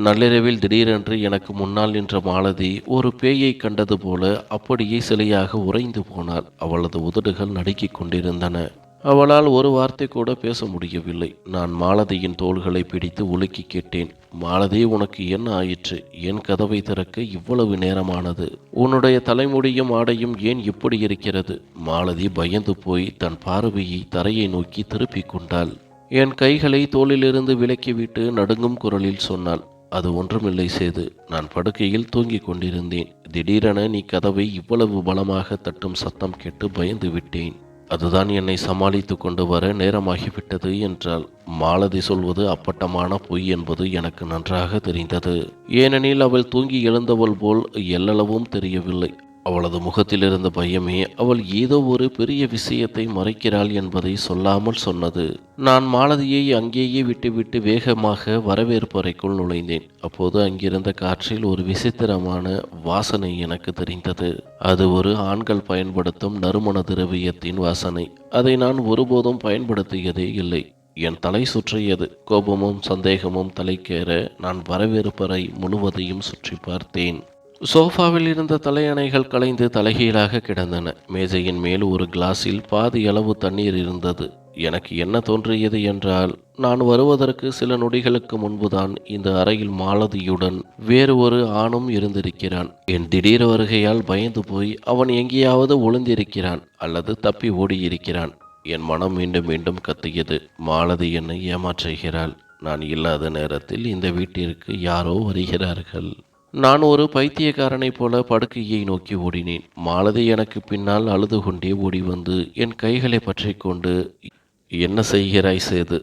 நள்ளிரவில் திடீரென்று எனக்கு முன்னால் நின்ற மாலதி ஒரு பேயை கண்டது போல அப்படியே சிலையாக உறைந்து போனாள். அவளது உதடுகள் நடுக்கிக் கொண்டிருந்தன. அவளால் ஒரு வார்த்தை கூட பேச முடியவில்லை. நான் மாலதியின் தோள்களை பிடித்து உலுக்கி கேட்டேன், மாலதி, உனக்கு என்ன ஆயிற்று? ஏன் கதவை திறக்க இவ்வளவு நேரமானது? உன்னுடைய தலைமுடியும் ஆடையும் ஏன் இப்படி இருக்கிறது? மாலதி பயந்து போய் தன் பார்வையை தரையை நோக்கி திருப்பிக் கொண்டாள். என் கைகளை தோளிலிருந்து விலக்கிவிட்டு நடுங்கும் குரலில் சொன்னாள், அது ஒன்றுமில்லை சேது. நான் படுக்கையில் தூங்கிக் கொண்டிருந்தேன். திடீரென நீ கதவை இவ்வளவு பலமாக தட்டும் சத்தம் கேட்டு பயந்து விட்டேன். அதுதான் என்னை சமாளித்து கொண்டு வர நேரமாகிவிட்டது என்றாள். மாலதி சொல்வது அப்பட்டமான பொய் என்பது எனக்கு நன்றாக தெரிந்தது. ஏனெனில் அவள் தூங்கி எழுந்தவள் போல் எல்லளவும் தெரியவில்லை. அவளது முகத்தில் இருந்த பயமே அவள் ஏதோ ஒரு பெரிய விஷயத்தை மறைக்கிறாள் என்பதை சொல்லாமல் சொன்னது. நான் மாலதியை அங்கேயே விட்டுவிட்டு வேகமாக வரவேற்பறைக்குள் நுழைந்தேன். அப்போது அங்கிருந்த காற்றில் ஒரு விசித்திரமான வாசனை எனக்கு தெரிந்தது. அது ஒரு ஆண்கள் பயன்படுத்தும் நறுமண திரவியத்தின் வாசனை. அதை நான் ஒருபோதும் பயன்படுத்தியதே இல்லை. என் தலை சுற்றியது. கோபமும் சந்தேகமும் தலைக்கேற நான் வரவேற்பறை முழுவதையும் சுற்றி பார்த்தேன். சோஃபாவில் இருந்த தலையணைகள் கலைந்து தலைகீழாக கிடந்தன. மேஜையின் மேல் ஒரு கிளாஸில் பாதி அளவு தண்ணீர் இருந்தது. எனக்கு என்ன தோன்றியது என்றால், நான் வருவதற்கு சில நொடிகளுக்கு முன்புதான் இந்த அறையில் மாலதியுடன் வேறு ஒரு ஆணும் இருந்திருக்கிறான். என் திடீர் வருகையால் பயந்து போய் அவன் எங்கேயாவது ஒளிந்திருக்கிறான் அல்லது தப்பி ஓடியிருக்கிறான். என் மனம் மீண்டும் மீண்டும் கத்தியது. மாலதி என்னை ஏமாற்றுகிறாள். நான் இல்லாத நேரத்தில் இந்த வீட்டிற்கு யாரோ வருகிறார்கள். நான் ஒரு பைத்தியக்காரனைப் போல படுக்கையை நோக்கி ஓடினேன். மாலதி எனக்கு பின்னால் அழுது கொண்டே ஓடி வந்து என் கைகளை பற்றி கொண்டு, என்ன செய்கிறாய் சேது?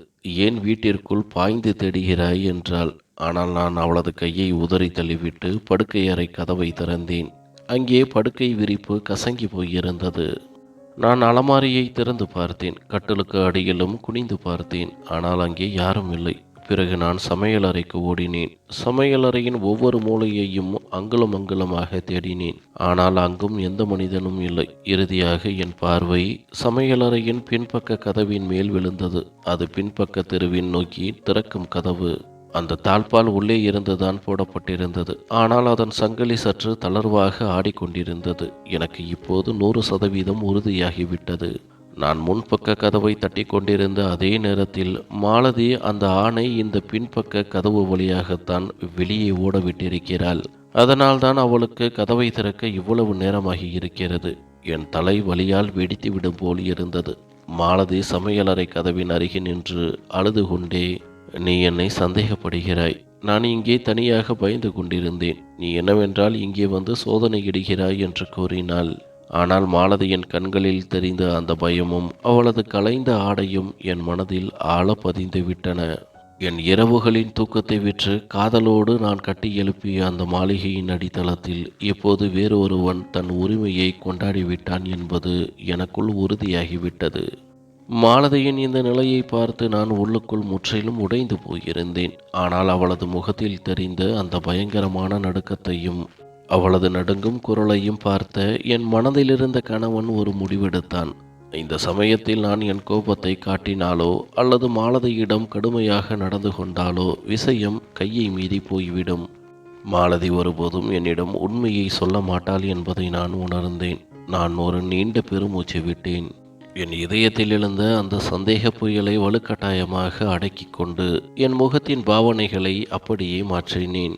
ஏன் வீட்டிற்குள் பாய்ந்து தேடுகிறாய் என்றாள். ஆனால் நான் அவளது கையை உதறி தள்ளிவிட்டு படுக்கை அறை கதவை திறந்தேன். அங்கே படுக்கை விரிப்பு கசங்கி போயிருந்தது. நான் அலமாரியை திறந்து பார்த்தேன். கட்டிலுக்கு அடியிலும் குனிந்து பார்த்தேன். ஆனால் அங்கே யாரும் இல்லை. பிறகு நான் சமையலறைக்கு ஓடினேன். சமையலறையின் ஒவ்வொரு மூலையையும் அங்குலம் அங்குலமாக தேடினேன். ஆனால் அங்கும் எந்த மனிதனும் இல்லை. இறுதியாக என் பார்வை சமையலறையின் பின்பக்க கதவின் மேல் விழுந்தது. அது பின்பக்க தெருவின் நோக்கி திறக்கும் கதவு. அந்த தாழ்பால் உள்ளே இருந்துதான் போடப்பட்டிருந்தது. ஆனால் அதன் சங்கிலி சற்று தளர்வாக ஆடிக்கொண்டிருந்தது. எனக்கு இப்போது 100% உறுதியாகிவிட்டது. நான் முன்பக்க கதவை தட்டி கொண்டிருந்த அதே நேரத்தில் மாலதி அந்த ஆணை இந்த பின்பக்க கதவு வழியாகத்தான் வெளியே ஓடவிட்டிருக்கிறாள். அதனால்தான் அவளுக்கு கதவை திறக்க இவ்வளவு நேரமாகி இருக்கிறது. என் தலை வலியால் வெடித்துவிடும் போல் இருந்தது. மாலதி சமையலறை கதவின் அருகே நின்று அழுது கொண்டே, நீ என்னை சந்தேகப்படுகிறாய். நான் இங்கே தனியாக பயந்து கொண்டிருந்தேன். நீ என்னவென்றால் இங்கே வந்து சோதனையிடுகிறாய் என்று கூறினாள். ஆனால் மாலதியின் கண்களில் தெரிந்த அந்த பயமும் அவளது கலைந்த ஆடையும் என் மனதில் ஆழ பதிந்து விட்டன. என் இரவுகளின் தூக்கத்தை விற்று காதலோடு நான் கட்டி எழுப்பிய அந்த மாளிகையின் அடித்தளத்தில் இப்போது வேறொருவன் தன் உரிமையை கொண்டாடிவிட்டான் என்பது எனக்குள் உறுதியாகிவிட்டது. மாலதியின் இந்த நிலையை பார்த்து நான் உள்ளுக்குள் முற்றிலும் உடைந்து போயிருந்தேன். ஆனால் அவளது முகத்தில் தெரிந்த அந்த பயங்கரமான நடுக்கத்தையும் அவளது நடுங்கும் குரலையும் பார்த்த என் மனதிலிருந்த கணவன் ஒரு முடிவெடுத்தான். இந்த சமயத்தில் நான் என் கோபத்தை காட்டினாலோ அல்லது மாலதியிடம் கடுமையாக நடந்து கொண்டாலோ விஷயம் கையை மீறி போய்விடும். மாலதி ஒருபோதும் என்னிடம் உண்மையை சொல்ல மாட்டாள் என்பதை நான் உணர்ந்தேன். நான் ஒரு நீண்ட பெருமூச்சு விட்டேன். என் இதயத்தில் எழுந்த அந்த சந்தேக புயலை வலுக்கட்டாயமாக அடக்கி கொண்டு என் முகத்தின் பாவனைகளை அப்படியே மாற்றினேன்.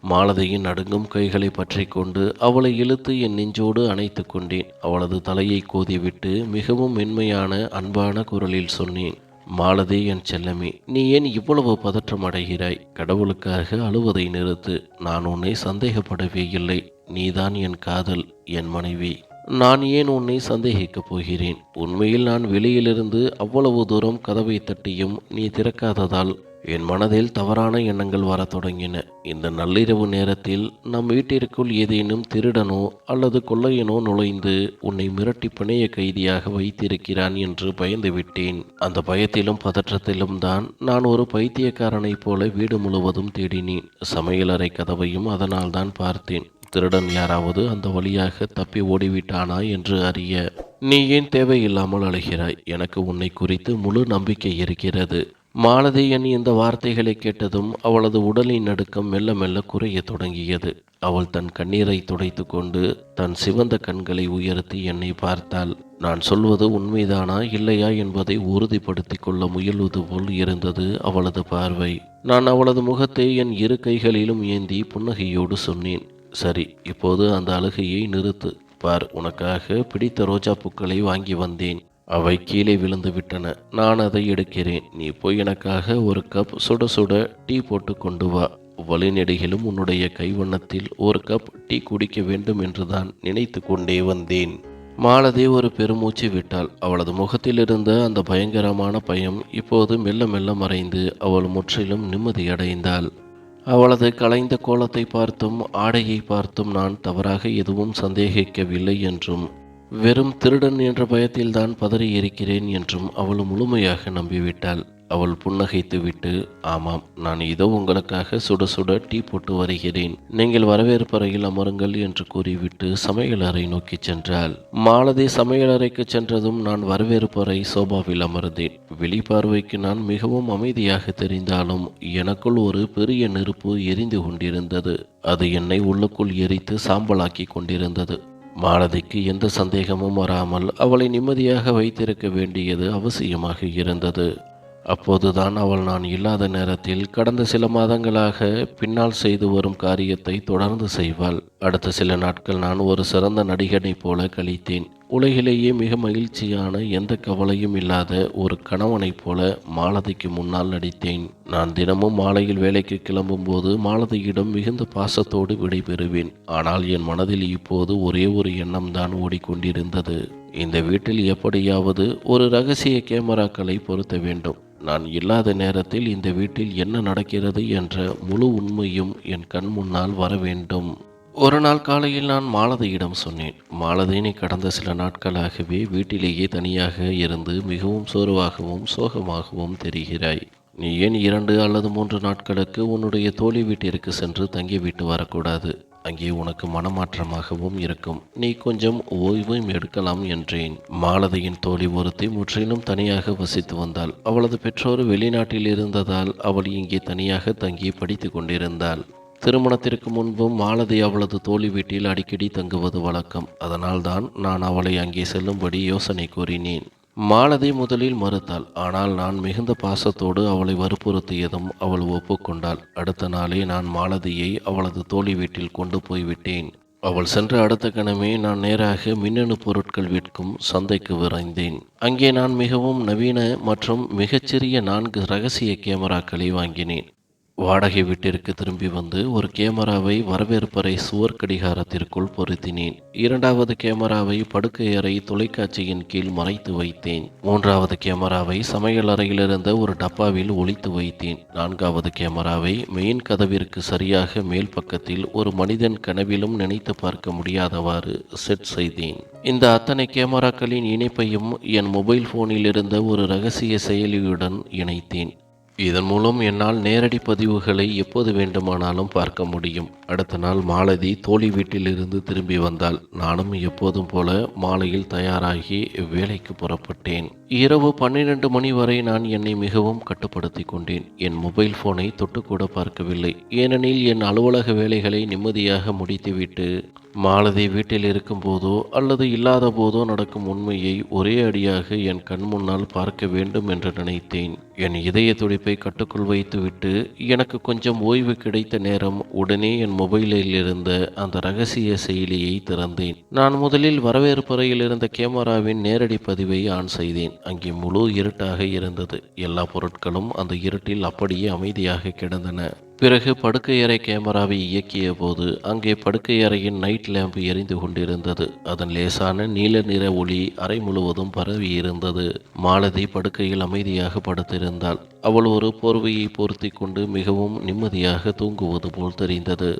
மாலதியின் நடுங்கும் கைகளை பற்றி கொண்டு அவளை இழுத்து என் நெஞ்சோடு அணைத்து கொண்டேன். அவளது தலையை கோதிவிட்டு மிகவும் மென்மையான அன்பான குரலில் சொன்னேன், மாலதி என் செல்லமே, நீ ஏன் இவ்வளவு பதற்றம் அடைகிறாய்? கடவுளுக்காக அழுவதை நிறுத்து. நான் உன்னை சந்தேகப்படவே இல்லை. நீதான் என் காதல், என் மனைவி. நான் ஏன் உன்னை சந்தேகிக்கப் போகிறேன்? உண்மையில் நான் வெளியிலிருந்து அவ்வளவு தூரம் கதவை தட்டியும் நீ திறக்காததால் என் மனதில் தவறான எண்ணங்கள் வரத் தொடங்கின. இந்த நள்ளிரவு நேரத்தில் நம் வீட்டிற்குள் ஏதேனும் திருடனோ அல்லது கொள்ளையனோ நுழைந்து உன்னை மிரட்டி பிணைய கைதியாக வைத்திருக்கிறான் என்று பயந்து விட்டேன். அந்த பயத்திலும் பதற்றத்திலும் தான் நான் ஒரு பைத்தியக்காரனைப் போல வீடு முழுவதும் தேடினேன். சமையலறை கதவையும் அதனால் தான் பார்த்தேன். திருடன் யாராவது அந்த வழியாக தப்பி ஓடிவிட்டானா என்று அறிய. நீ ஏன் தேவையில்லாமல் அழுகிறாய்? எனக்கு உன்னை குறித்து முழு நம்பிக்கை இருக்கிறது. மாலதி என் இந்த வார்த்தைகளை கேட்டதும் அவளது உடலின் நடுக்கம் மெல்ல மெல்ல குறைய தொடங்கியது. அவள் தன் கண்ணீரை துடைத்து கொண்டு தன் சிவந்த கண்களை உயர்த்தி என்னை பார்த்தாள். நான் சொல்வது உண்மைதானா இல்லையா என்பதை உறுதிப்படுத்தி கொள்ள முயல்வது போல் இருந்தது அவளது பார்வை. நான் அவளது முகத்தை என் இரு கைகளிலும் ஏந்தி புன்னகையோடு சொன்னேன், சரி, இப்போது அந்த அழுகையை நிறுத்து. பார், உனக்காக பிடித்த ரோஜா பூக்களை வாங்கி வந்தேன். அவை கீழே விழுந்து விட்டன. நான் அதை எடுக்கிறேன். நீ போய் எனக்காக ஒரு கப் சுட சுட டீ போட்டு கொண்டு வா. வழிநெடுகிலும் உன்னுடைய கைவண்ணத்தில் ஒரு கப் டீ குடிக்க வேண்டும் என்றுதான் நினைத்து கொண்டே வந்தேன். மாலதி ஒரு பெருமூச்சு விட்டாள். அவளது முகத்தில் இருந்த அந்த பயங்கரமான பயம் இப்போது மெல்ல மெல்ல மறைந்து அவள் முற்றிலும் நிம்மதியடைந்தாள். அவளது கலைந்த கோலத்தை பார்த்தும் ஆடையை பார்த்தும் நான் தவறாக எதுவும் சந்தேகிக்கவில்லை என்றும் வெறும் திருடன் என்ற பயத்தில்தான் பதறி இருக்கிறேன் என்றும் அவள் முழுமையாக நம்பிவிட்டாள். அவள் புன்னகைத்துவிட்டு, ஆமாம், நான் இதோ உங்களுக்காக சுட சுட டீ போட்டு வருகிறேன். நீங்கள் வரவேற்பறையில் அமருங்கள் என்று கூறிவிட்டு சமையலறை நோக்கி சென்றாள். மாலதி சமையலறைக்கு சென்றதும் நான் வரவேற்பறை சோபாவில் அமர்ந்தேன். வெளிப்பார்வைக்கு நான் மிகவும் அமைதியாக தெரிந்தாலும் எனக்குள் ஒரு பெரிய நெருப்பு எரிந்து கொண்டிருந்தது. அது என்னை உள்ளுக்குள் எரித்து சாம்பலாக்கி கொண்டிருந்தது. மாலதிக்கு எந்த சந்தேகமும் வராமல் அவளை நிம்மதியாக வைத்திருக்க வேண்டியது அவசியமாக இருந்தது. அப்போதுதான் அவள் நான் இல்லாத நேரத்தில் கடந்த சில மாதங்களாக பின்னால் செய்து வரும் காரியத்தை தொடர்ந்து செய்வாள். அடுத்த சில நாட்கள் நான் ஒரு சிறந்த நடிகனைப் போல கழித்தேன். உலகிலேயே மிக மகிழ்ச்சியான எந்த கவலையும் இல்லாத ஒரு கணவனைப் போல மாலதிக்கு முன்னால் நடித்தேன். நான் தினமும் மாலையில் வேலைக்கு கிளம்பும் போது மாலதியிடம் மிகுந்த பாசத்தோடு விடைபெறுவேன். ஆனால் என் மனதில் இப்போது ஒரே ஒரு எண்ணம்தான் ஓடிக்கொண்டிருந்தது. இந்த வீட்டில் எப்படியாவது ஒரு ரகசிய கேமராக்களை பொருத்த வேண்டும். நான் இல்லாத நேரத்தில் இந்த வீட்டில் என்ன நடக்கிறது என்ற முழு உண்மையும் என் கண் முன்னால் வர வேண்டும். ஒரு நாள் காலையில் நான் மாலதியிடம் சொன்னேன், மாலதி, நீ கடந்த சில நாட்களாகவே வீட்டிலேயே தனியாக இருந்து மிகவும் சோர்வாகவும் சோகமாகவும் தெரிகிறாய். நீ ஏன் 2 அல்லது 3 நாட்களுக்கு உன்னுடைய தோழி வீட்டிற்கு சென்று தங்கிவிட்டு வரக்கூடாது? அங்கே உனக்கு மனமாற்றமாகவும் இருக்கும். நீ கொஞ்சம் ஓய்வும் எடுக்கலாம் என்றேன். மாலதியின் தோழி ஒருத்தி முற்றிலும் தனியாக வசித்து வந்தாள். அவளது பெற்றோர் வெளிநாட்டில் இருந்ததால் அவள் இங்கே தனியாக தங்கி படித்து கொண்டிருந்தாள். திருமணத்திற்கு முன்பும் மாலதி அவளது தோழி வீட்டில் அடிக்கடி தங்குவது வழக்கம். அதனால்தான் நான் அவளை அங்கே செல்லும்படி யோசனை கூறினேன். மாலதி முதலில் மறுத்தாள். ஆனால் நான் மிகுந்த பாசத்தோடு அவளை வற்புறுத்தியதும் அவள் ஒப்புக்கொண்டாள். அடுத்த நாளே நான் மாலதியை அவளது தோழி வீட்டில் கொண்டு போய்விட்டேன். அவள் சென்ற அடுத்த கணமே நான் நேராக மின்னணு பொருட்கள் விற்கும் சந்தைக்கு விரைந்தேன். அங்கே நான் மிகவும் நவீன மற்றும் மிகச்சிறிய 4 ரகசிய கேமராக்களை வாங்கினேன். வாடகை வீட்டிற்கு திரும்பி வந்து ஒரு கேமராவை வரவேற்பறை சுவர் கடிகாரத்திற்குள் பொருத்தினேன். 2வது கேமராவை படுக்கையறை தொலைக்காட்சியின் கீழ் மறைத்து வைத்தேன். 3வது கேமராவை சமையலறையில் இருந்த ஒரு டப்பாவில் ஒளித்து வைத்தேன். 4வது கேமராவை மெயின் கதவிற்கு சரியாக மேல் பக்கத்தில் ஒரு மனிதன் கனவிலும் நினைத்து பார்க்க முடியாதவாறு செட் செய்தேன். இந்த அத்தனை கேமராக்களின் இணைப்பையும் என் மொபைல் போனில் இருந்த ஒரு ரகசிய செயலியுடன் இணைத்தேன். இதன் மூலம் என்னால் நேரடி பதிவுகளை எப்போது வேண்டுமானாலும் பார்க்க முடியும். அடுத்த நாள் மாலதி தோழி வீட்டிலிருந்து திரும்பி வந்தாள். நானும் எப்போதும் போல மாலையில் தயாராகி வேலைக்கு புறப்பட்டேன். இரவு 12 மணி வரை நான் என்னை மிகவும் கட்டுப்படுத்தி கொண்டேன். என் மொபைல் போனை தொட்டுக்கூட பார்க்கவில்லை. ஏனெனில் என் அலுவலக வேலைகளை நிம்மதியாக முடித்துவிட்டு மாலதி வீட்டில் இருக்கும்போதோ அல்லது இல்லாத போதோ நடக்கும் உண்மையை ஒரே அடியாக என் கண் முன்னால் பார்க்க வேண்டும் என்று நினைத்தேன். என் இதய துடிப்பை கட்டுக்குள் வைத்துவிட்டு எனக்கு கொஞ்சம் ஓய்வு கிடைத்த நேரம் உடனே என் மொபைலில் இருந்த அந்த ரகசிய செயலியை திறந்தேன். நான் முதலில் வரவேற்பறையில் இருந்த கேமராவின் நேரடி பதிவை ஆன் செய்தேன். அங்கே முழு இருட்டாக இருந்தது. எல்லா பொருட்களும் அந்த இருட்டில் அப்படியே அமைதியாக கிடந்தன. பிறகு படுக்கையறை கேமராவை இயக்கிய போது அங்கே படுக்கையறையின் நைட் லேம்ப் எரிந்து கொண்டிருந்தது. அதன் லேசான நீல நிற ஒளி அறை முழுவதும் பரவி இருந்தது. மாலதி படுக்கையில் அமைதியாக படுத்திருந்தாள். அவள் ஒரு போர்வையை போர்த்தி கொண்டு மிகவும் நிம்மதியாக தூங்குவது போல் தெரிந்தது.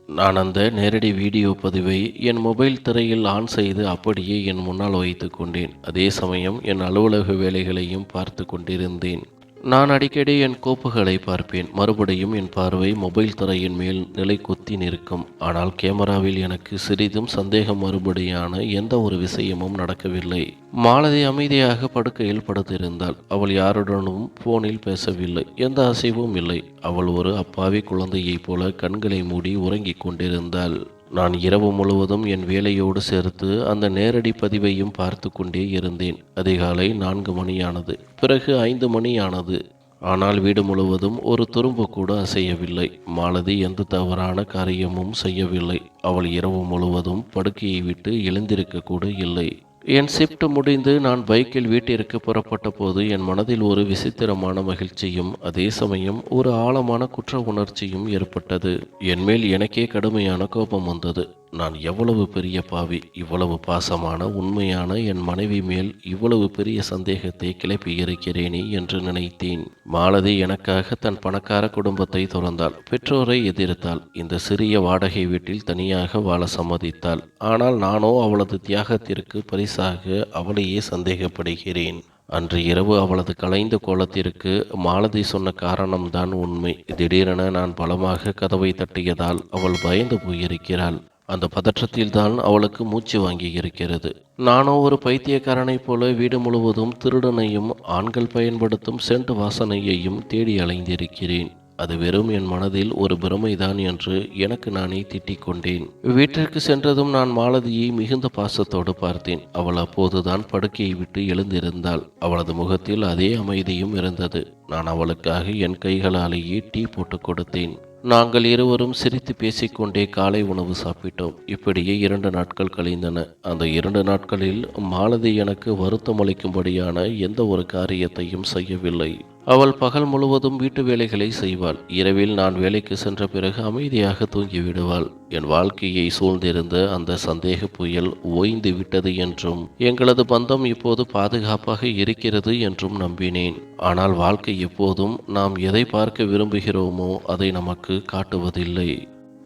நான் அந்த நேரடி வீடியோ பதிவை என் மொபைல் திரையில் ஆன் செய்து அப்படியே என் முன்னால் வைத்து கொண்டேன். அதே சமயம் என் அலுவலக வேலைகளையும் பார்த்து கொண்டிருந்தேன். நான் அடிக்கடி என் கோப்புகளை பார்ப்பேன். மறுபடியும் என் பார்வை மொபைல் திரையின் மேல் நிலை கொத்தி நிற்கும். ஆனால் கேமராவில் எனக்கு சிறிதும் சந்தேகம் மறுபடியான எந்த ஒரு விஷயமும் நடக்கவில்லை. மாலதி அமைதியாக படுக்கையில் படுத்திருந்தாள். அவள் யாருடனும் போனில் பேசவில்லை. எந்த அசைவும் இல்லை. அவள் ஒரு அப்பாவி குழந்தையைப் போல கண்களை மூடி உறங்கிக் கொண்டிருந்தாள். நான் இரவு முழுவதும் என் வேலையோடு சேர்த்து அந்த நேரடி பதிவையும் பார்த்து கொண்டே இருந்தேன். அதிகாலை 4 மணியானது. பிறகு 5 மணியானது. ஆனால் வீடு முழுவதும் ஒரு துரும்பு கூட அசையவில்லை. மாலதி எந்த தவறான காரியமும் செய்யவில்லை. அவள் இரவு முழுவதும் படுக்கையை விட்டு எழுந்திருக்க கூட இல்லை. என் ஷிப்ட் முடிந்து நான் பைக்கில் வீட்டிற்கு புறப்பட்ட போது என் மனதில் ஒரு விசித்திரமான மகிழ்ச்சியும் அதே சமயம் ஒரு ஆழமான குற்ற உணர்ச்சியும் ஏற்பட்டது. என்மேல் எனக்கே கடுமையான கோபம் வந்தது. நான் எவ்வளவு பெரிய பாவி! இவ்வளவு பாசமான உண்மையான என் மனைவி மேல் இவ்வளவு பெரிய சந்தேகத்தை கிளப்பி இருக்கிறேனே என்று நினைத்தேன். மாலதி எனக்காக தன் பணக்கார குடும்பத்தை துறந்தாள். பெற்றோரை எதிர்த்தாள். இந்த சிறிய வாடகை வீட்டில் தனியாக வாழ சம்மதித்தாள். ஆனால் நானோ அவளது தியாகத்திற்கு பரிசாக அவளையே சந்தேகப்படுகிறேன். அன்று இரவு அவளது கலைந்த கோலத்திற்கு மாலதி சொன்ன காரணம்தான் உண்மை. திடீரென நான் பலமாக கதவை தட்டியதால் அவள் பயந்து போயிருக்கிறாள். அந்த பதற்றத்தில்தான் அவளுக்கு மூச்சு வாங்கி இருக்கிறது. நானோ ஒரு பைத்தியக்காரனைப் போல வீடு முழுவதும் திருடனையும் ஆண்கள் பயன்படுத்தும் சென்ட் வாசனையையும் தேடி அலைந்திருக்கிறேன். அது வெறும் என் மனதில் ஒரு பிரமைதான் என்று எனக்கு நானே திட்டிக் கொண்டேன். வீட்டிற்கு சென்றதும் நான் மாலதியை மிகுந்த பாசத்தோடு பார்த்தேன். அவள் அப்போதுதான் படுக்கையை விட்டு எழுந்திருந்தாள். அவளது முகத்தில் அதே அமைதியும் இருந்தது. நான் அவளுக்காக என் கைகளாலேயே டீ போட்டு கொடுத்தேன். நாங்கள் இருவரும் சிரித்து பேசிக்கொண்டே காலை உணவு சாப்பிட்டோம். இப்படியே 2 நாட்கள் கழிந்தன. அந்த 2 நாட்களில் மாலதி எனக்கு வருத்தம் அளிக்கும்படியான எந்த ஒரு காரியத்தையும் செய்யவில்லை. அவள் பகல் முழுவதும் வீட்டு வேலைகளை செய்வாள். இரவில் நான் வேலைக்கு சென்ற பிறகு அமைதியாக தூங்கிவிடுவாள். என் வாழ்க்கையை சூழ்ந்திருந்த அந்த சந்தேக புயல் ஓய்ந்து விட்டது என்றும் எங்களது பந்தம் இப்போது பாதுகாப்பாக இருக்கிறது என்றும் நம்பினேன். ஆனால் வாழ்க்கை எப்போதும் நாம் எதை பார்க்க விரும்புகிறோமோ அதை நமக்கு காட்டுவதில்லை.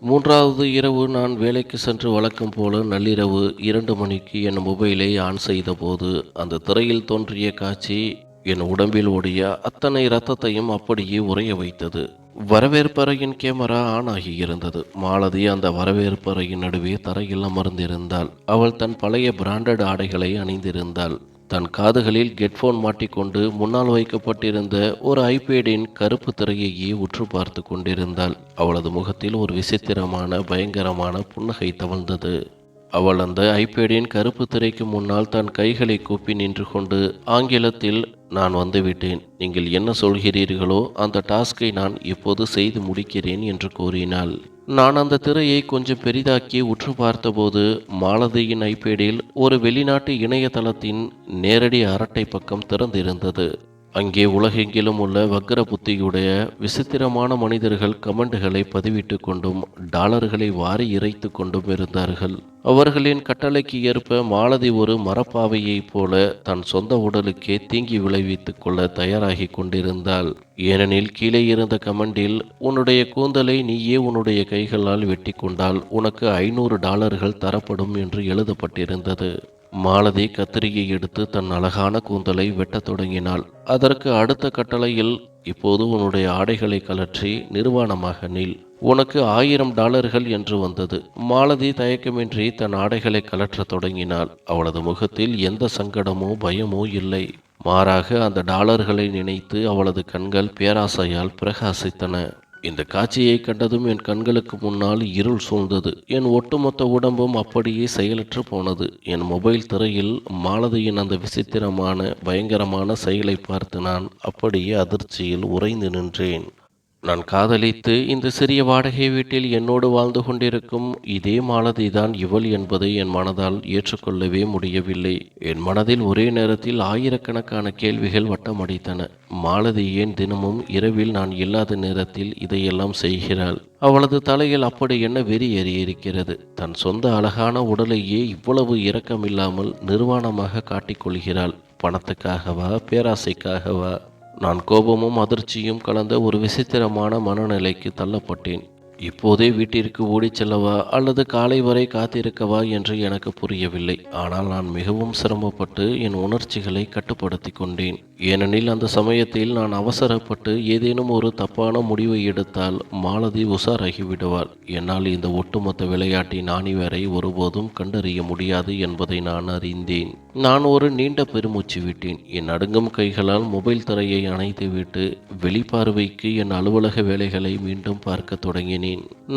3வது இரவு நான் வேலைக்கு சென்று வழக்கம் போல நள்ளிரவு 2 மணிக்கு என் மொபைலை ஆன் செய்தபோது அந்த திரையில் தோன்றிய காட்சி என் உடம்பில் ஓடிய அத்தனை இரத்தத்தையும் அப்படியே உறைய வைத்தது. வரவேற்பறையின் கேமரா ஆன் ஆகியிருந்தது. மாலதி அந்த வரவேற்பறையின் நடுவே தரையில் அமர்ந்திருந்தாள். அவள் தன் பழைய பிராண்டட் ஆடைகளை அணிந்திருந்தாள். தன் காதுகளில் ஹெட்போன் மாட்டிக்கொண்டு முன்னால் வைக்கப்பட்டிருந்த ஒரு ஐபேடின் கருப்பு திரையையே உற்று பார்த்து கொண்டிருந்தாள். அவளது முகத்தில் ஒரு விசித்திரமான பயங்கரமான புன்னகை தவழ்ந்தது. அவள் அந்த ஐபேடின் கருப்பு திரைக்கு முன்னால் தன் கைகளை கூப்பி நின்று கொண்டு ஆங்கிலத்தில், நான் வந்துவிட்டேன், நீங்கள் என்ன சொல்கிறீர்களோ அந்த டாஸ்கை நான் இப்போது செய்து முடிக்கிறேன் என்று கூறினாள். நான் அந்த திரையை கொஞ்சம் பெரிதாக்கி உற்று பார்த்தபோது மாலதியின் ஐபேடில் ஒரு வெளிநாட்டு இணையதளத்தின் நேரடி அரட்டை பக்கம் திறந்திருந்தது. அங்கே உலகெங்கிலும் உள்ள வக்ர புத்தியுடைய விசித்திரமான மனிதர்கள் கமெண்டுகளை பதிவிட்டு கொண்டும் டாலர்களை வாரி இறைத்து கொண்டும் இருந்தார்கள். அவர்களின் கட்டளைக்கு ஏற்ப மாலதி ஒரு மரப்பாவையைப் போல தன் சொந்த உடலுக்கே தீங்கி விளைவித்துக் கொள்ள தயாராகி கொண்டிருந்தாள். ஏனெனில் கீழே இருந்த கமெண்டில், உன்னுடைய கூந்தலை நீயே உன்னுடைய கைகளால் வெட்டி கொண்டால் உனக்கு $500 தரப்படும் என்று எழுதப்பட்டிருந்தது. மாலதி கத்திரியை எடுத்து தன் அழகான கூந்தலை வெட்டத் தொடங்கினாள். அதற்கு அடுத்த கட்டளையில், இப்போது உன்னுடைய ஆடைகளை கழற்றி நிர்வாணமாக நில், உனக்கு $1000 என்று வந்தது. மாலதி தயக்கமின்றி தன் ஆடைகளை கழற்றத் தொடங்கினாள். அவளது முகத்தில் எந்த சங்கடமோ பயமோ இல்லை. மாறாக அந்த டாலர்களை நினைத்து அவளது கண்கள் பேராசையால் பிரகாசித்தன. இந்த காட்சியை கண்டதும் என் கண்களுக்கு முன்னால் இருள் சூழ்ந்தது. என் ஒட்டுமொத்த உடம்பும் அப்படியே செயலற்று போனது. என் மொபைல் திரையில் மாலதியின் அந்த விசித்திரமான பயங்கரமான செயலை பார்த்து நான் அப்படியே அதிர்ச்சியில் உறைந்து நின்றேன். நான் காதலித்து இந்த சிறிய வாடகை வீட்டில் என்னோடு வாழ்ந்து கொண்டிருக்கும் இதே மாலதிதான் இவள் என்பதை என் மனதால் ஏற்றுக்கொள்ளவே முடியவில்லை. என் மனதில் ஒரே நேரத்தில் ஆயிரக்கணக்கான கேள்விகள் வட்டமடித்தன. மாலதி ஏன் தினமும் இரவில் நான் இல்லாத நேரத்தில் இதையெல்லாம் செய்கிறாள்? அவளது தலையில் அப்படி என்ன வெறி ஏறியிருக்கிறது? தன் சொந்த அழகான உடலையே இவ்வளவு இரக்கமில்லாமல் நிர்வாணமாக காட்டிக்கொள்கிறாள். பணத்துக்காகவா, பேராசைக்காகவா? நான் கோபமும் அதிர்ச்சியும் கலந்த ஒரு விசித்திரமான மனநிலைக்கு தள்ளப்பட்டேன். இப்போதே வீட்டிற்கு ஓடிச் செல்லவா அல்லது காலை வரை காத்திருக்கவா என்று எனக்கு புரியவில்லை. ஆனால் நான் மிகவும் சிரமப்பட்டு என் உணர்ச்சிகளை கட்டுப்படுத்தி கொண்டேன். ஏனெனில் அந்த சமயத்தில் நான் அவசரப்பட்டு ஏதேனும் ஒரு தப்பான முடிவை எடுத்தால் மாலதி உஷாராகி விடுவாள். என்னால் இந்த ஒட்டுமொத்த விளையாட்டின் ஆணிவேரை ஒருபோதும் கண்டறிய முடியாது என்பதை நான் அறிந்தேன். நான் ஒரு நீண்ட பெருமூச்சு விட்டேன். என் நடுங்கும் கைகளால் மொபைல் திரையை அணைத்துவிட்டு வெளிப்பார்வைக்கு என் அலுவலக வேலைகளை மீண்டும் பார்க்க தொடங்கினேன்.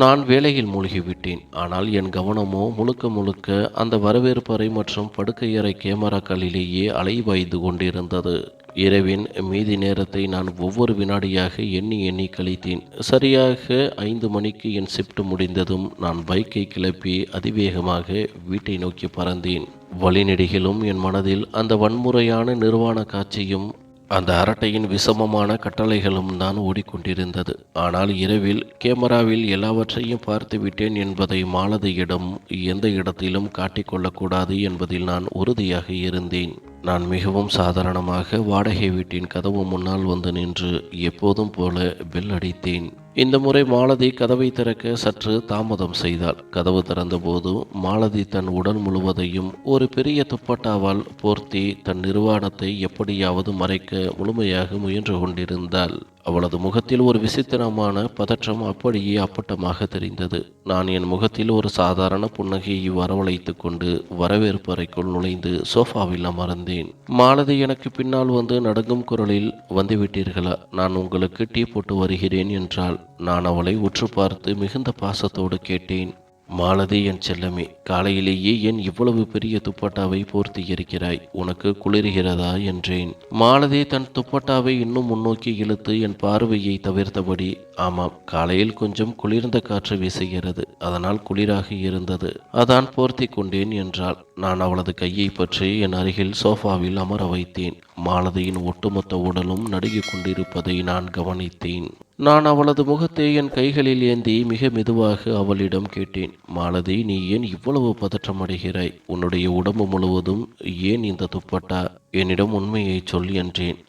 நான் வேலையில் மூழ்கிவிட்டேன். ஆனால் என் கவனமோ முழுக்க முழுக்க அந்த வரவேற்பறை மற்றும் படுக்கையறை கேமராக்களிலேயே அலைபாய்ந்து கொண்டிருந்தது. இரவின் மீதி நேரத்தை நான் ஒவ்வொரு வினாடியாக எண்ணி எண்ணி கழித்தேன். சரியாக 5 மணிக்கு என் ஷிப்ட் முடிந்ததும் நான் பைக்கை கிளப்பி அதிவேகமாக வீட்டை நோக்கி பறந்தேன். வழிநெடுகிலும் என் மனதில் அந்த வன்முறையான நிர்வாண காட்சியும் அந்த அரட்டையின் விஷமமான கட்டளைகளும் தான் ஓடிக்கொண்டிருந்தது. ஆனால் இரவில் கேமராவில் எல்லாவற்றையும் பார்த்து விட்டேன் என்பதை மாலதியிடம் எந்த இடத்திலும் காட்டிக்கொள்ளக்கூடாது என்பதில் நான் உறுதியாக இருந்தேன். நான் மிகவும் சாதாரணமாக வாடகை வீட்டின் கதவு முன்னால் வந்து நின்று எப்போதும் போல பெல் அடித்தேன். இந்த முறை மாலதி கதவை திறக்க சற்று தாமதம் செய்தாள். கதவு திறந்தபோது மாலதி தன் உடல் முழுவதையும் ஒரு பெரிய துப்பட்டாவால் போர்த்தி தன் நிர்வாணத்தை எப்படியாவது மறைக்க முழுமையாக முயன்று கொண்டிருந்தாள். அவளது முகத்தில் ஒரு விசித்திரமான பதற்றம் அப்படியே அப்பட்டமாக தெரிந்தது. நான் என் முகத்தில் ஒரு சாதாரண புன்னகையை வரவழைத்து கொண்டு வரவேற்பறைக்குள் நுழைந்து சோஃபாவில் அமர்ந்தேன். மாலதி எனக்கு பின்னால் வந்து நடுங்கும் குரலில், வந்துவிட்டீர்களா? நான் உங்களுக்கு டீ போட்டு வருகிறேன் என்றாள். நான் அவளை உற்று பார்த்து மிகுந்த பாசத்தோடு கேட்டேன், மாலதி என் செல்லமே, காலையிலேயே ஏன் இவ்வளவு பெரிய துப்பட்டாவை போர்த்தி இருக்கிறாய்? உனக்கு குளிர்கிறதா என்றேன். மாலதி தன் துப்பட்டாவை இன்னும் முன்னோக்கி இழுத்து என் பார்வையை தவிர்த்தபடி, ஆமாம், காலையில் கொஞ்சம் குளிர்ந்த காற்று வீசுகிறது, அதனால் குளிராக இருந்தது, அதான் போர்த்தி கொண்டேன் என்றாள். நான் அவளது கையை பற்றி என் அருகில் சோஃபாவில் அமர வைத்தேன். மாலதியின் ஒட்டுமொத்த உடலும் நடுங்கிக் கொண்டிருப்பதை நான் கவனித்தேன். நான் அவளது முகத்தை என் கைகளில் ஏந்தி மிக மெதுவாக அவளிடம் கேட்டேன், மாலதி, நீ ஏன் இவ்வளவு பதற்றமடைகிறாய்? உன்னுடைய உடம்பு முழுவதும் ஏன் இந்த துப்பட்டா? என்னிடம் உண்மையை சொல் என்றேன்.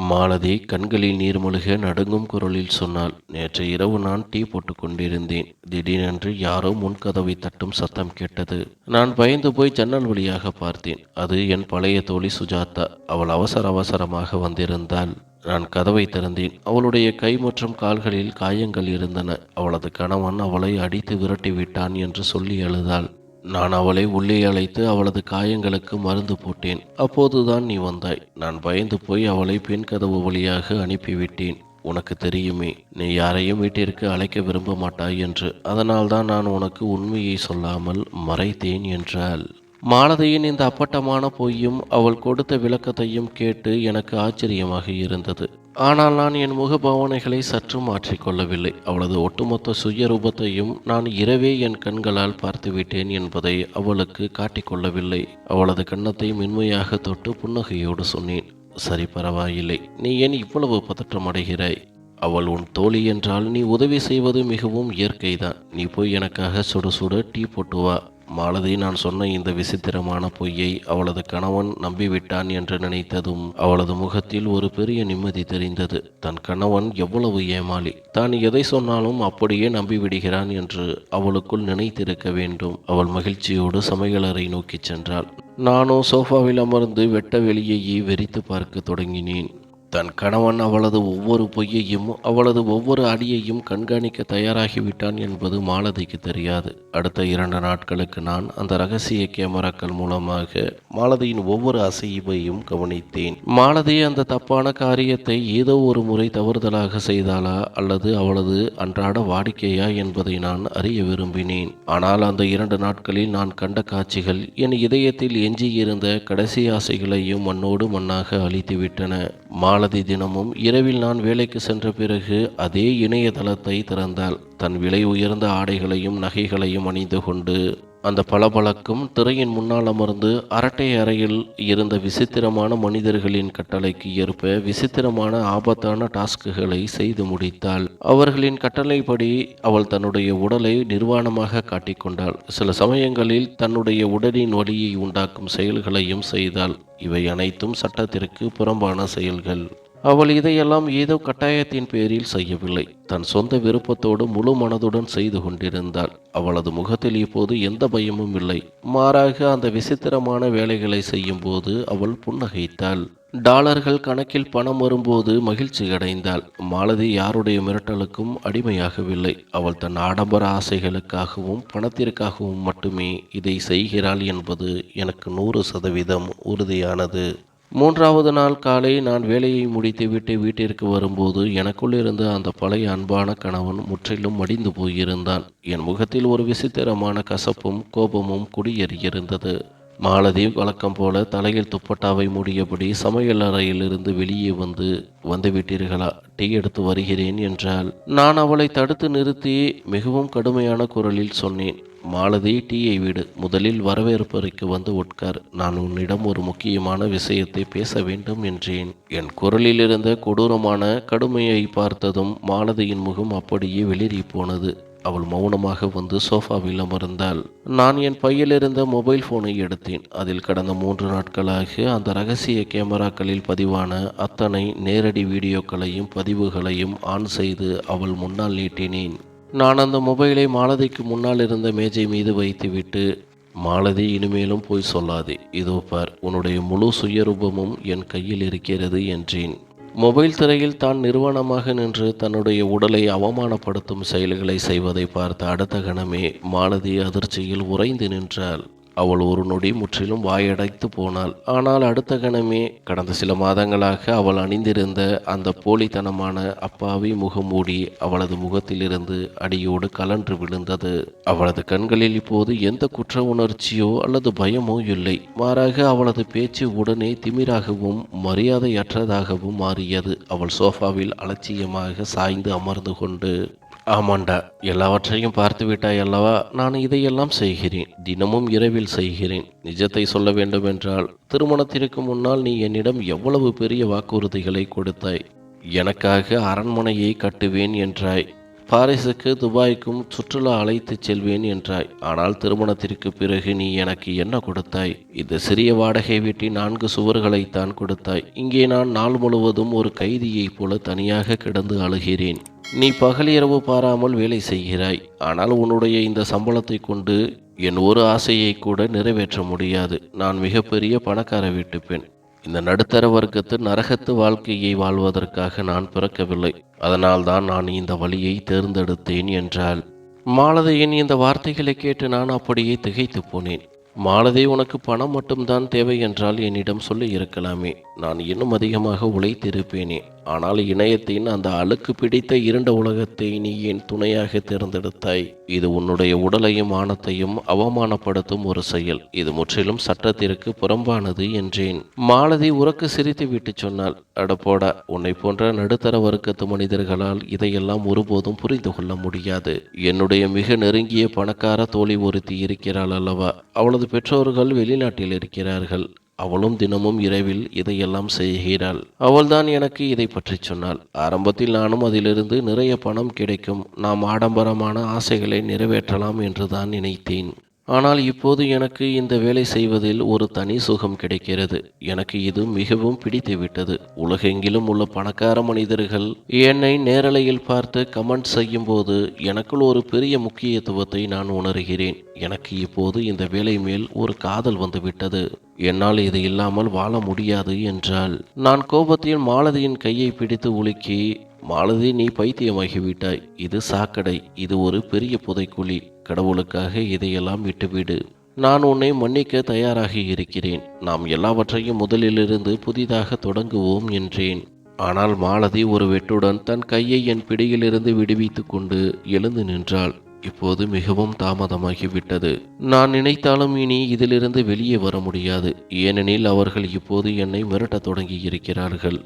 மாலதி கண்களில் நீர்மொழுக நடுங்கும் குரலில் சொன்னாள், நேற்று இரவு நான் டீ போட்டு கொண்டிருந்தேன். திடீரென்று யாரோ முன்கதவை தட்டும் சத்தம் கேட்டது. நான் பயந்து போய் ஜன்னல் வழியாக பார்த்தேன். அது என் பழைய தோழி சுஜாதா. அவள் அவசரமாக வந்திருந்தாள். நான் கதவை திறந்தேன். அவளுடைய கை மற்றும் கால்களில் காயங்கள் இருந்தன. அவளது கணவன் அவளை அடித்து விரட்டி விட்டான் என்று சொல்லி அழுதாள். நான் அவளை உள்ளே அழைத்து அவளது காயங்களுக்கு மருந்து போட்டேன். அப்போதுதான் நீ வந்தாய். நான் பயந்து போய் அவளை பின் கதவு வழியாக அனுப்பிவிட்டேன். உனக்கு தெரியுமே, நீ யாரையும் வீட்டிற்கு அழைக்க விரும்ப மாட்டாய் என்று. அதனால்தான் நான் உனக்கு உண்மையை சொல்லாமல் மறைத்தேன் என்றாள். மாலதியின் இந்த அப்பட்டமான பொய்யும் அவள் கொடுத்த விளக்கத்தையும் கேட்டு எனக்கு ஆச்சரியமாக இருந்தது. ஆனால் நான் என் முகபாவனைகளை சற்று மாற்றிக்கொள்ளவில்லை. அவளது ஒட்டுமொத்த சுயரூபத்தையும் நான் இரவே என் கண்களால் பார்த்துவிட்டேன் என்பதை அவளுக்கு காட்டிக்கொள்ளவில்லை. அவளது கன்னத்தை மென்மையாக தொட்டு புன்னகையோடு சொன்னேன், சரி, பரவாயில்லை. நீ ஏன் இவ்வளவு பதற்றமடைகிறாய்? அவள் உன் தோழி என்றால் நீ உதவி செய்வது மிகவும் இயற்கைதான். நீ போய் எனக்காக சுட சுட டீ போட்டு வா. மாலதி நான் சொன்ன இந்த விசித்திரமான பொய்யை அவளது கணவன் நம்பிவிட்டான் என்று நினைத்ததும் அவளது முகத்தில் ஒரு பெரிய நிம்மதி தெரிந்தது. தன் கணவன் எவ்வளவு ஏமாளி! தான் எதை சொன்னாலும் அப்படியே நம்பிவிடுகிறான் என்று அவளுக்குள் நினைத்திருக்க வேண்டும். அவள் மகிழ்ச்சியோடு சமையலறை நோக்கி சென்றாள். நானோ சோஃபாவில் அமர்ந்து வெட்ட வெளியேயே வெறித்து பார்க்க தொடங்கினேன். தன் கணவன் அவளது ஒவ்வொரு பொய்யையும் அவளது ஒவ்வொரு அடியையும் கண்காணிக்க தயாராகிவிட்டான் என்பது மாலதிக்கு தெரியாது. அடுத்த 2 நாட்களுக்கு நான் அந்த இரகசிய கேமராக்கள் மூலமாக மாலதியின் ஒவ்வொரு அசைவையும் கவனித்தேன். மாலதி அந்த தப்பான காரியத்தை ஏதோ ஒரு முறை தவறுதலாக செய்தாளா அல்லது அவளது அன்றாட வாடிக்கையா என்பதை நான் அறிய விரும்பினேன். ஆனால் அந்த 2 நாட்களில் நான் கண்ட காட்சிகள் என் இதயத்தில் எஞ்சியிருந்த கடைசி ஆசைகளையும் மண்ணோடு மண்ணாக அழித்துவிட்டன. மாலதி தினமும் இரவில் நான் வேலைக்கு சென்ற பிறகு அதே இணையதளத்தை திறந்தாள். தன் விலை உயர்ந்த ஆடைகளையும் நகைகளையும் அணிந்து கொண்டு அந்த பளபளக்கும் திரையின் முன்னால் அமர்ந்து அரட்டை அறையில் இருந்த விசித்திரமான மனிதர்களின் கட்டளைக்கு ஏற்ப விசித்திரமான ஆபத்தான டாஸ்க்குகளை செய்து முடித்தாள். அவர்களின் கட்டளைப்படி அவள் தன்னுடைய உடலை நிர்வாணமாக காட்டிக்கொண்டாள். சில சமயங்களில் தன்னுடைய உடலின் வலியை உண்டாக்கும் செயல்களையும் செய்தாள். இவை அனைத்தும் சட்டத்திற்கு புறம்பான செயல்கள். அவள் இதையெல்லாம் ஏதோ கட்டாயத்தின் பேரில் செய்யவில்லை. தன் சொந்த விருப்பத்தோடு முழு மனதுடன் செய்து கொண்டிருந்தாள். அவளது முகத்தில் இப்போது எந்த பயமும் இல்லை. மாறாக அந்த விசித்திரமான வேலைகளை செய்யும் போது அவள் புன்னகைத்தாள். டாலர்கள் கணக்கில் பணம் வரும்போது மகிழ்ச்சி அடைந்தாள். மாலதி யாருடைய மிரட்டலுக்கும் அடிமையாகவில்லை. அவள் தன் ஆடம்பர ஆசைகளுக்காகவும் பணத்திற்காகவும் மட்டுமே இதை செய்கிறாள் என்பது எனக்கு 100% உறுதியானது. 3வது நாள் காலை நான் வேலையை முடித்துவிட்டு வீட்டிற்கு வரும்போது எனக்குள் இருந்த அந்த பழைய அன்பான கணவன் முற்றிலும் மடிந்து போயிருந்தான். என் முகத்தில் ஒரு விசித்திரமான கசப்பும் கோபமும் குடியேறியிருந்தது. மாலதி வழக்கம் போல தலையில் துப்பட்டாவை மூடியபடி சமையல் அறையிலிருந்து வெளியே வந்துவிட்டீர்களா, டீ எடுத்து வருகிறேன் என்றாள். நான் அவளை தடுத்து நிறுத்தி மிகவும் கடுமையான குரலில் சொன்னேன், மாலதி, டீயை விடு. முதலில் வரவேற்பறைக்கு வந்து உட்கார். நான் உன்னிடம் ஒரு முக்கியமான விஷயத்தை பேச வேண்டும் என்றேன். என் குரலில் இருந்த கொடூரமான கடுமையை பார்த்ததும் மாலதியின் முகம் அப்படியே வெளிரி போனது. அவள் மௌனமாக வந்து சோஃபாவில் அமர்ந்தாள். நான் என் பையில் இருந்த மொபைல் போனை எடுத்தேன். அதில் கடந்த 3 நாட்களாக அந்த இரகசிய கேமராக்களில் பதிவான அத்தனை நேரடி வீடியோக்களையும் பதிவுகளையும் ஆன் செய்து அவள் முன்னால் நீட்டினேன். நான் அந்த மொபைலை மாலதிக்கு முன்னால் இருந்த மேஜை மீது வைத்துவிட்டு, மாலதி, இனிமேலும் போய் சொல்லாதே. இதோ பார், உன்னுடைய முழு சுயரூபமும் என் கையில் இருக்கிறது என்றேன். மொபைல் திரையில் தான் நிர்வாணமாக நின்று தன்னுடைய உடலை அவமானப்படுத்தும் செயல்களை செய்வதை பார்த்த அடுத்த கணமே மாலதி அதிர்ச்சியில் உறைந்து நின்றாள். அவள் ஒரு நொடி முற்றிலும் வாயடைத்து போனாள். ஆனால் அடுத்த கணமே கடந்த சில மாதங்களாக அவள் அணிந்திருந்த அந்த போலித்தனமான அப்பாவி முகமூடி அவளது முகத்திலிருந்து அடியோடு கலன்று விழுந்தது. அவளது கண்களில் இப்போது எந்த குற்ற உணர்ச்சியோ அல்லது பயமோ இல்லை. மாறாக அவளது பேச்சு உடனே திமிராகவும் மரியாதையற்றதாகவும் மாறியது. அவள் சோஃபாவில் அலட்சியமாக சாய்ந்து அமர்ந்து கொண்டு, ஆமாண்டா, எல்லாவற்றையும் பார்த்து விட்டாய் அல்லவா? நான் இதையெல்லாம் செய்கிறேன். தினமும் இரவில் செய்கிறேன். நிஜத்தை சொல்ல வேண்டுமென்றால், திருமணத்திற்கு முன்னால் நீ என்னிடம் எவ்வளவு பெரிய வாக்குறுதிகளை கொடுத்தாய். எனக்காக அரண்மனையை கட்டுவேன் என்றாய். பாரிஸுக்கு துபாய்க்கும் சுற்றுலா அழைத்துச் செல்வேன் என்றாய். ஆனால் திருமணத்திற்கு பிறகு நீ எனக்கு என்ன கொடுத்தாய்? இந்த சிறிய வாடகை வீட்டின் 4 சுவர்களைத்தான் கொடுத்தாய். இங்கே நான் நாள் முழுவதும் ஒரு கைதியைப் போல தனியாக கிடந்து அழுகிறேன். நீ பகல் இரவு பாராமல் வேலை செய்கிறாய். ஆனால் உன்னுடைய இந்த சம்பளத்தை கொண்டு என் ஒரு ஆசையை கூட நிறைவேற்ற முடியாது. நான் மிகப்பெரிய பணக்கார வீட்டு பெண். இந்த நடுத்தர வர்க்கத்து நரகத்து வாழ்க்கையை வாழ்வதற்காக நான் பிறக்கவில்லை. அதனால்தான் நான் இந்த வழியை தேர்ந்தெடுத்தேன் என்றாள். மாலதியின் இந்த வார்த்தைகளை கேட்டு நான் அப்படியே திகைத்து போனேன். மாலதி, உனக்கு பணம் மட்டும்தான் தேவை என்றால் என்னிடம் சொல்லி இருக்கலாமே. நான் இன்னும் அதிகமாக உழைத்திருப்பேனே. ஆனால் இணையத்தின் அந்த அழுக்கு பிடித்த இருண்ட உலகத்தை நீ என் துணையாக தேர்ந்தெடுத்தாய். இது உன்னுடைய உடலையும் மானத்தையும் அவமானப்படுத்தும் ஒரு செயல். இது முற்றிலும் சட்டத்திற்கு புறம்பானது என்றேன். மாலதி உரக்க சிரித்து விட்டு சொன்னாள், அடப்போடா, உன்னை போன்ற நடுத்தர வர்க்கத்து மனிதர்களால் இதையெல்லாம் ஒருபோதும் புரிந்து கொள்ள முடியாது. என்னுடைய மிக நெருங்கிய பணக்கார தோழி ஒருத்தி இருக்கிறாள் அல்லவா, அவளது பெற்றோர்கள் வெளிநாட்டில் இருக்கிறார்கள். அவளும் தினமும் இரவில் இதையெல்லாம் செய்கிறாள். அவள்தான் எனக்கு இதை பற்றி சொன்னாள். ஆரம்பத்தில் நானும் அதிலிருந்து நிறைய பணம் கிடைக்கும், நாம் ஆடம்பரமான ஆசைகளை நிறைவேற்றலாம் என்றுதான் நினைத்தேன். ஆனால் இப்போது எனக்கு இந்த வேலை செய்வதில் ஒரு தனி சுகம் கிடைக்கிறது. எனக்கு இது மிகவும் பிடித்துவிட்டது. உலகெங்கிலும் உள்ள பணக்கார மனிதர்கள் என்னை நேரலையில் பார்த்து கமெண்ட் செய்யும் போது எனக்குள் ஒரு பெரிய முக்கியத்துவத்தை நான் உணர்கிறேன். எனக்கு இப்போது இந்த வேலை மேல் ஒரு காதல் வந்துவிட்டது. என்னால் இது இல்லாமல் வாழ முடியாது என்றாள். நான் கோபத்தில் மாலதியின் கையை பிடித்து உலுக்கி, மாலதி, நீ பைத்தியமாகிவிட்டாய். இது சாக்கடை, இது ஒரு பெரிய புதைக்குழி. கடவுளுக்காக இதையெல்லாம் விட்டுவிடு. நான் உன்னை மன்னிக்க தயாராக இருக்கிறேன். நாம் எல்லாவற்றையும் முதலிலிருந்து புதிதாக தொடங்குவோம் என்றேன். ஆனால் மாலதி ஒரு வெட்டுடன் தன் கையை என் பிடியிலிருந்து விடுவித்து கொண்டு எழுந்து நின்றாள். இப்போது மிகவும் தாமதமாகிவிட்டது. நான் நினைத்தாலும் இனி இதிலிருந்து வெளியே வர முடியாது. ஏனெனில் அவர்கள் இப்போது என்னை மிரட்டத் தொடங்கி இருக்கிறார்கள்.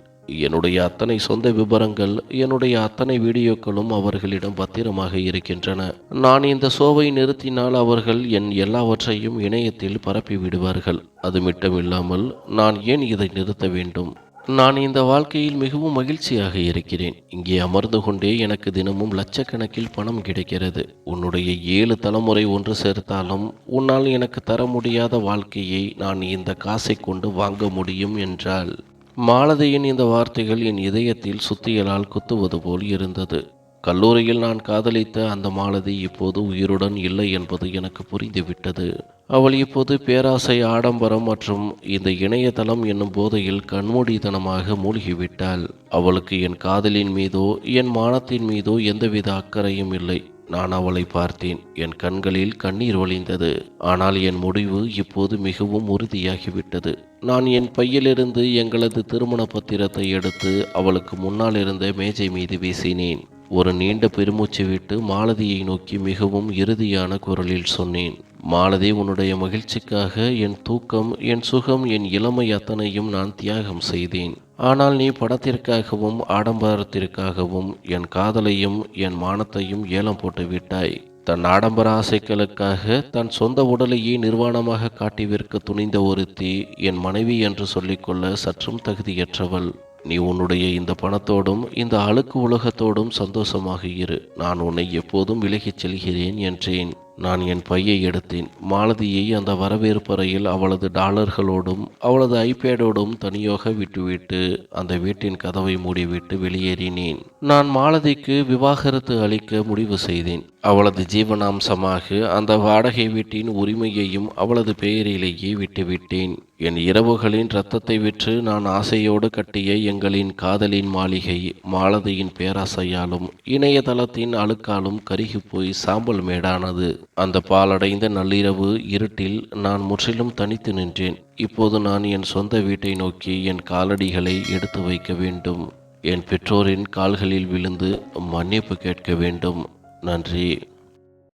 என்னுடைய அத்தனை சொந்த விபரங்கள், என்னுடைய அத்தனை வீடியோக்களும் அவர்களிடம் பத்திரமாக இருக்கின்றன. நான் இந்த ஷோவை நிறுத்தினால் அவர்கள் என் எல்லாவற்றையும் இணையத்தில் பரப்பி விடுவார்கள். அது மட்டுமில்லாமல் நான் ஏன் இதை நிறுத்த வேண்டும்? நான் இந்த வாழ்க்கையில் மிகவும் மகிழ்ச்சியாக இருக்கிறேன். இங்கே அமர்ந்து கொண்டே எனக்கு தினமும் லட்சக்கணக்கில் பணம் கிடைக்கிறது. உன்னுடைய 7 தலைமுறை ஒன்று சேர்த்தாலும் உன்னால் எனக்கு தர முடியாத வாழ்க்கையை நான் இந்த காசை கொண்டு வாங்க முடியும் என்றாள். மாலதியின் இந்த வார்த்தைகள் என் இதயத்தில் சுத்தியலால் குத்துவது போல் இருந்தது. கல்லூரியில் நான் காதலித்த அந்த மாலதி இப்போது உயிருடன் இல்லை என்பது எனக்கு புரிந்துவிட்டது. அவள் இப்போது பேராசை, ஆடம்பரம் மற்றும் இந்த இணையதளம் என்னும் போதையில் கண்மூடித்தனமாக மூழ்கிவிட்டாள். அவளுக்கு என் காதலின் மீதோ என் மானத்தின் மீதோ எந்தவித அக்கறையும் இல்லை. நான் அவளை பார்த்தேன். என் கண்களில் கண்ணீர் வழிந்தது. ஆனால் என் முடிவு இப்போது மிகவும் உறுதியாகிவிட்டது. நான் என் பையிலிருந்து எங்களது திருமண பத்திரத்தை எடுத்து அவளுக்கு முன்னால் இருந்த மேஜை மீது வீசினேன். ஒரு நீண்ட பெருமூச்சு விட்டு மாலதியை நோக்கி மிகவும் இறுதியான குரலில் சொன்னேன், மாலதி, உன்னுடைய மகிழ்ச்சிக்காக என் தூக்கம், என் சுகம், என் இளமை அத்தனையும் நான் தியாகம் செய்தேன். ஆனால் நீ பணத்திற்காகவும் ஆடம்பரத்திற்காகவும் என் காதலையும் என் மானத்தையும் ஏலம் போட்டு விட்டாய். தன் ஆடம்பர ஆசைகளுக்காக தன் சொந்த உடலையே நிர்வாணமாக காட்டி விற்க துணிந்த ஒருத்தி என் மனைவி என்று சொல்லிக்கொள்ள சற்றும் தகுதியற்றவள். நீ உன்னுடைய இந்த பணத்தோடும் இந்த அழுக்கு உலகத்தோடும் சந்தோஷமாக இரு. நான் உன்னை எப்போதும் விலகிச் செல்கிறேன் என்றேன். நான் என் பையை எடுத்தேன். மாலதியை அந்த வரவேற்பறையில் அவளது டாலர்களோடும் அவளது ஐபேடோடும் தனியாக விட்டுவிட்டு அந்த வீட்டின் கதவை மூடிவிட்டு வெளியேறினேன். நான் மாலதிக்கு விவாகரத்து அளிக்க முடிவு செய்தேன். அவளது ஜீவனாம்சமாக அந்த வாடகை வீட்டின் உரிமையையும் அவளது பெயரிலேயே விட்டுவிட்டேன். என் இரவுகளின் இரத்தத்தை விற்று நான் ஆசையோடு கட்டிய எங்களின் காதலின் மாளிகை மாலதியின் பேராசையாலும் இணையதளத்தின் அழுக்காலும் கருகி போய் சாம்பல் மேடானது. அந்த பாலடைந்த நள்ளிரவு இருட்டில் நான் முற்றிலும் தனித்து நின்றேன். இப்போது நான் என் சொந்த வீட்டை நோக்கி என் காலடிகளை எடுத்து வைக்க வேண்டும். என் பெற்றோரின் கால்களில் விழுந்து மன்னிப்பு கேட்க வேண்டும். நன்றி.